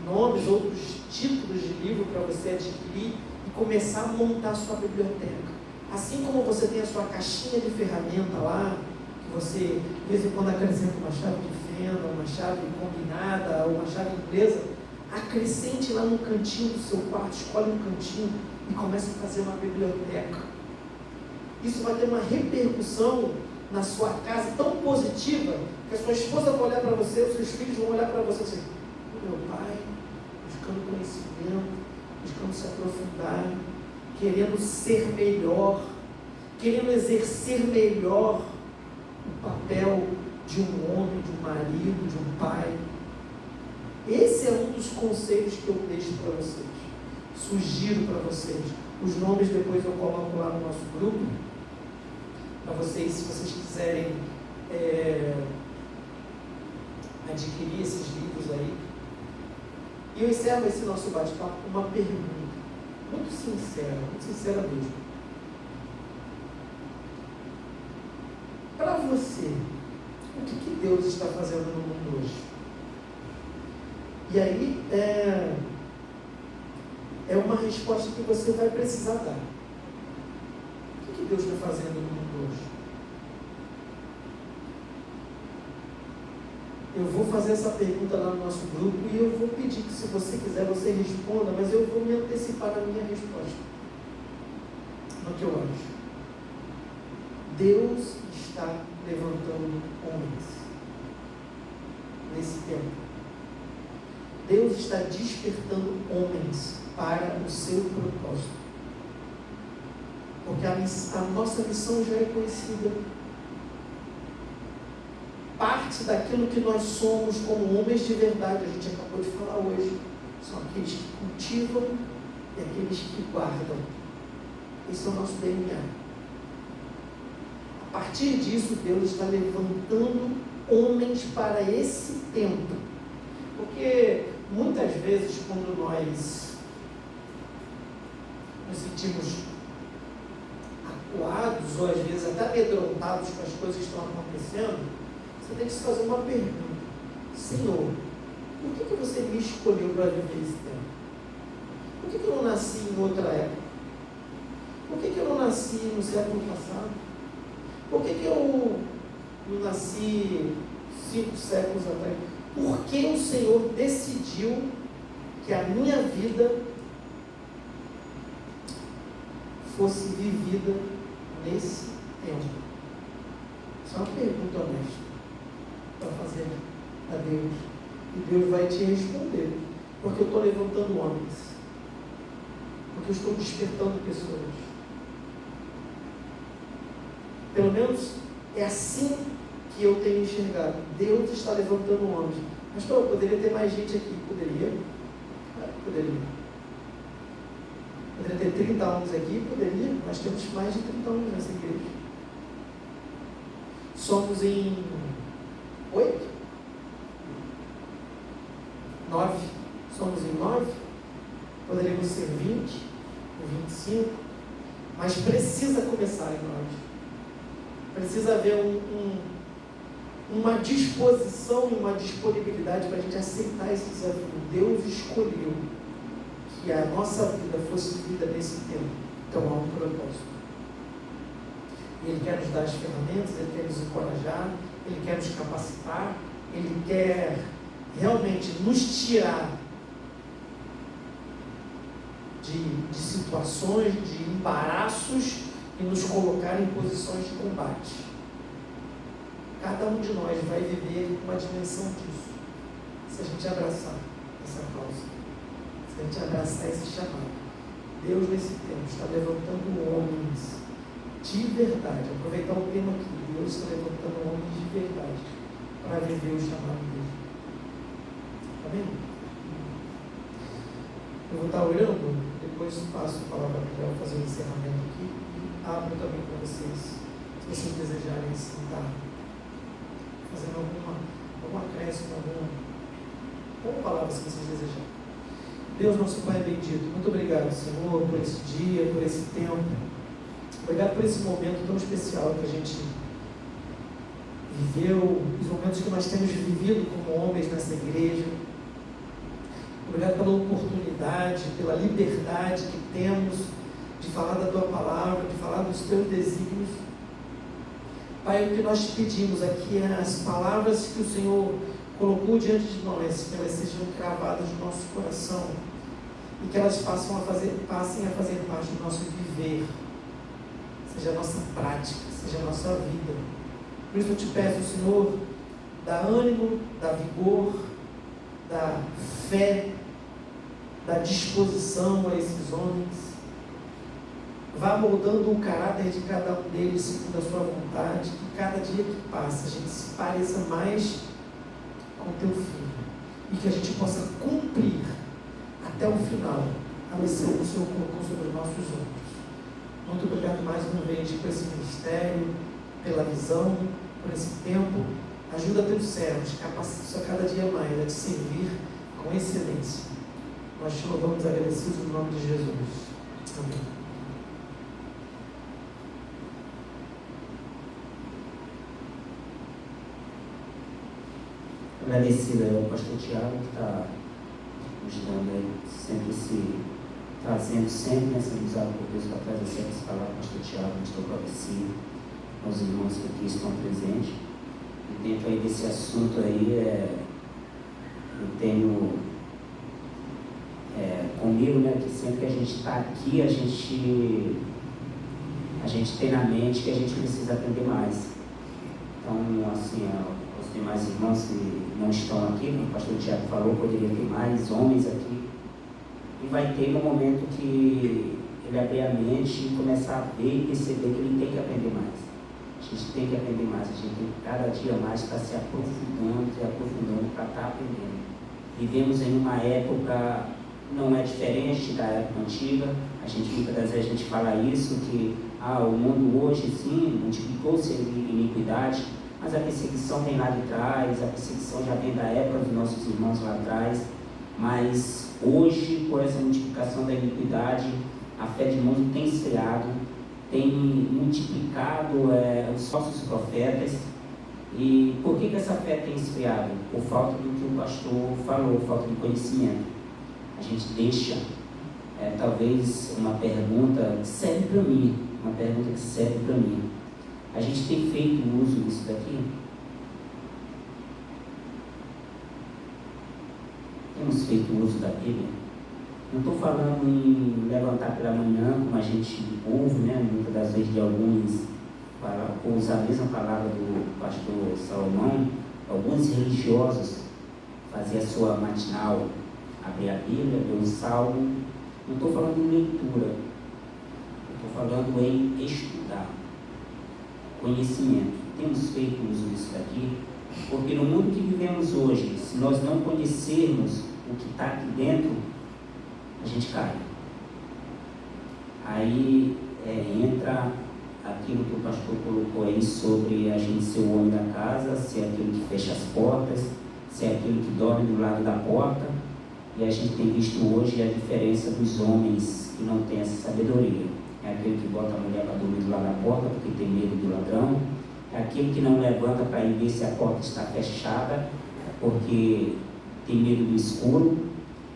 nomes, outros títulos de livro para você adquirir e começar a montar a sua biblioteca. Assim como você tem a sua caixinha de ferramenta lá, que você de vez em quando acrescenta uma chave de fenda, uma chave combinada, uma chave inglesa, acrescente lá no cantinho do seu quarto, escolhe um cantinho e comece a fazer uma biblioteca. Isso vai ter uma repercussão na sua casa tão positiva que a sua esposa vai olhar para você, os seus filhos vão olhar para você assim: meu pai, buscando conhecimento, buscando se aprofundar, querendo ser melhor, querendo exercer melhor o papel de um homem, de um marido, de um pai. Esse é um dos conselhos que eu deixo para vocês, sugiro para vocês. Os nomes depois eu coloco lá no nosso grupo, para vocês, se vocês quiserem adquirir esses livros aí. E eu encerro esse nosso bate-papo com uma pergunta, muito sincera mesmo. Para você, o que Deus está fazendo no mundo hoje? E aí, é uma resposta que você vai precisar dar. O que Deus está fazendo no mundo hoje? Eu vou fazer essa pergunta lá no nosso grupo e eu vou pedir que, se você quiser, você responda, mas eu vou me antecipar na minha resposta. No que eu acho. Deus está levantando homens nesse tempo. Deus está despertando homens para o seu propósito. Porque a nossa missão já é conhecida. Parte daquilo que nós somos como homens de verdade, a gente acabou de falar hoje, são aqueles que cultivam e aqueles que guardam. Esse é o nosso DNA. A partir disso, Deus está levantando homens para esse tempo. Porque muitas vezes, quando nós nos sentimos acuados, ou às vezes até amedrontados com as coisas que estão acontecendo, você tem que se fazer uma pergunta: Senhor, por que você me escolheu para viver esse tempo? Por que eu não nasci em outra época? Por que eu não nasci no século passado? Por que eu não nasci 5 séculos atrás? Por que o Senhor decidiu que a minha vida fosse vivida nesse tempo? Isso é uma pergunta honesta para fazer a Deus. E Deus vai te responder. Porque eu estou levantando homens. Porque eu estou despertando pessoas. Pelo menos é assim que eu tenho enxergado. Deus está levantando homens. Pastor, poderia ter mais gente aqui? Poderia? Poderia. Poderia ter 30 homens aqui? Poderia. Nós temos mais de 30 homens nessa igreja. Somos em 8? 9? Somos em 9? Poderíamos ser 20 ou 25, mas precisa começar em nós. Precisa haver uma disposição e uma disponibilidade para a gente aceitar esse desafio. Deus escolheu que a nossa vida fosse vivida nesse tempo. Então há um propósito. Ele quer nos dar as ferramentas, Ele quer nos encorajar, Ele quer nos capacitar, Ele quer realmente nos tirar de situações, de embaraços e nos colocar em posições de combate. Cada um de nós vai viver uma dimensão disso, se a gente abraçar essa causa, se a gente abraçar esse chamado. Deus, nesse tempo, está levantando homens de verdade. Aproveitar o tema aqui: Deus está levantando homens de verdade para viver o chamado dele. Amém? Eu vou estar orando, depois passo a palavra para ela fazer o encerramento aqui e abro também para vocês, se vocês desejarem sentar, fazendo algum acréscimo, alguma palavra, se vocês desejarem. Deus, nosso Pai bendito, muito obrigado, Senhor, por esse dia, por esse tempo. Obrigado por esse momento tão especial que a gente viveu, os momentos que nós temos vivido como homens nessa igreja. Obrigado pela oportunidade, pela liberdade que temos de falar da Tua Palavra, de falar dos Teus desígnios. Pai, o que nós te pedimos aqui é as palavras que o Senhor colocou diante de nós, que elas sejam cravadas no nosso coração e que elas passem a fazer parte do nosso viver, seja a nossa prática, seja a nossa vida. Por isso eu te peço, Senhor, dá ânimo, dá vigor, dá fé, dá disposição a esses homens. Vá moldando o caráter de cada um deles segundo a sua vontade, que cada dia que passa a gente se pareça mais com o teu filho e que a gente possa cumprir até o final a missão que o Senhor colocou sobre os nossos ombros. Muito obrigado mais uma vez por esse ministério, pela visão, por esse tempo. Ajuda teus servos, capacita a cada dia mais a te servir com excelência. Nós te louvamos agradecidos no nome de Jesus. Amém. Agradecido ao pastor Tiago, que está nos dando aí, trazendo sempre, sendo usado por Deus para trazer sempre essa palavra, pastor Tiago, pastor Claudeci, aos irmãos que aqui estão presentes. E dentro aí desse assunto aí, eu tenho comigo, né, que sempre que a gente está aqui, a gente tem na mente que a gente precisa aprender mais. Então, assim, os demais irmãos que não estão aqui, como o pastor Tiago falou, poderia ter mais homens aqui. E vai ter no momento que ele abrir a mente e começar a ver e perceber que ele tem que aprender mais. A gente tem que aprender mais, a gente tem que cada dia mais estar se aprofundando e aprofundando para estar aprendendo. Vivemos em uma época, não é diferente da época antiga. A gente muitas das vezes a gente fala isso, que o mundo hoje sim multiplicou-se em iniquidade, mas a perseguição vem lá de trás, a perseguição já vem da época dos nossos irmãos lá atrás, mas hoje, por essa multiplicação da iniquidade, a fé de irmãos tem esfriado, tem multiplicado os falsos profetas. E por que essa fé tem esfriado? Por falta do que o pastor falou, falta de conhecimento. A gente deixa, talvez, uma pergunta que serve para mim, A gente tem feito uso disso daqui? Temos feito uso da Bíblia? Não estou falando em levantar pela manhã, como a gente ouve, né, muitas das vezes de alguns, para usar a mesma palavra do pastor Salomão, alguns religiosos faziam a sua matinal, abrir a Bíblia, ler um salmo. Não estou falando em leitura, estou falando em estudar. Conhecimento. Temos feito uso disso daqui, porque no mundo que vivemos hoje, se nós não conhecermos o que está aqui dentro, a gente cai. Aí entra aquilo que o pastor colocou aí sobre a gente ser o homem da casa, ser aquele que fecha as portas, ser aquele que dorme do lado da porta. E a gente tem visto hoje a diferença dos homens que não têm essa sabedoria. É aquele que bota a mulher para dormir do lado da porta porque tem medo do ladrão. É aquele que não levanta para ir ver se a porta está fechada porque tem medo do escuro.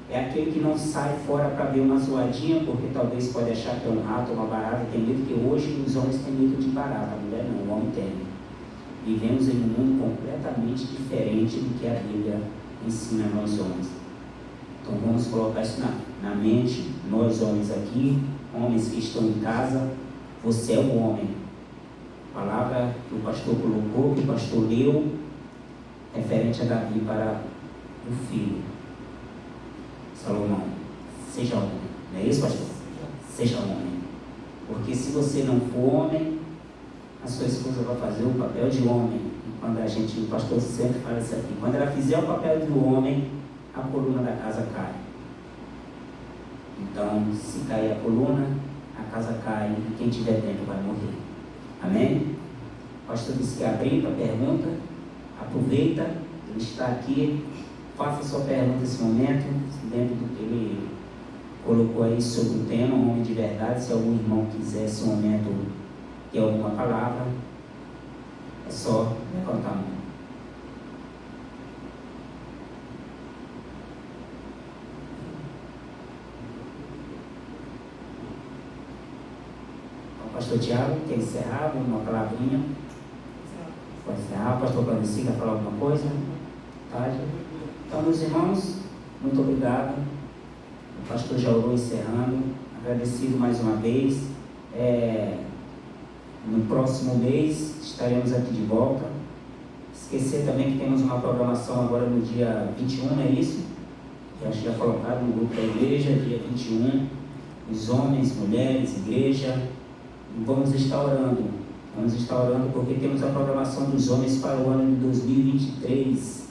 É aquele que não sai fora para ver uma zoadinha porque talvez pode achar que é um rato ou uma barata. Tem medo, que hoje os homens têm medo de barata, a mulher não, o homem tem. Vivemos em um mundo completamente diferente do que a Bíblia ensina a nós homens. Então vamos colocar isso na mente, nós homens aqui, homens que estão em casa, você é um homem. A palavra que o pastor colocou, que o pastor leu, referente a Davi para o filho. Salomão, seja homem. Não é isso, pastor? Seja homem. Porque se você não for homem, a sua esposa vai fazer o papel de homem. E quando o pastor sempre fala isso aqui, quando ela fizer o papel do homem, a coluna da casa cai. Então, se cair a coluna, a casa cai e quem estiver dentro vai morrer. Amém? O pastor disse que abrir para pergunta, aproveita, ele está aqui, faça sua pergunta nesse momento, dentro do que ele colocou aí sobre o tema, um homem de verdade. Se algum irmão quiser esse momento ter alguma palavra, é só levantar a mão. Pastor Tiago, quer encerrar uma palavrinha? Pode encerrar. Pastor Claudeci, quer falar alguma coisa? Tá? Então, meus irmãos, muito obrigado. O pastor já orou encerrando. Agradecido mais uma vez. No próximo mês estaremos aqui de volta. Esquecer também que temos uma programação agora no dia 21, não é isso? Eu acho que já colocado no grupo da igreja, dia 21. Os homens, mulheres, igreja. E vamos estar orando porque temos a programação dos homens para o ano de 2023.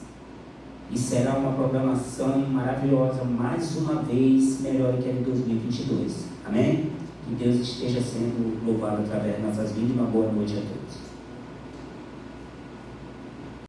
E será uma programação maravilhosa, mais uma vez melhor que a de 2022. Amém? Que Deus esteja sendo louvado através das nossas vidas. Uma boa noite a todos.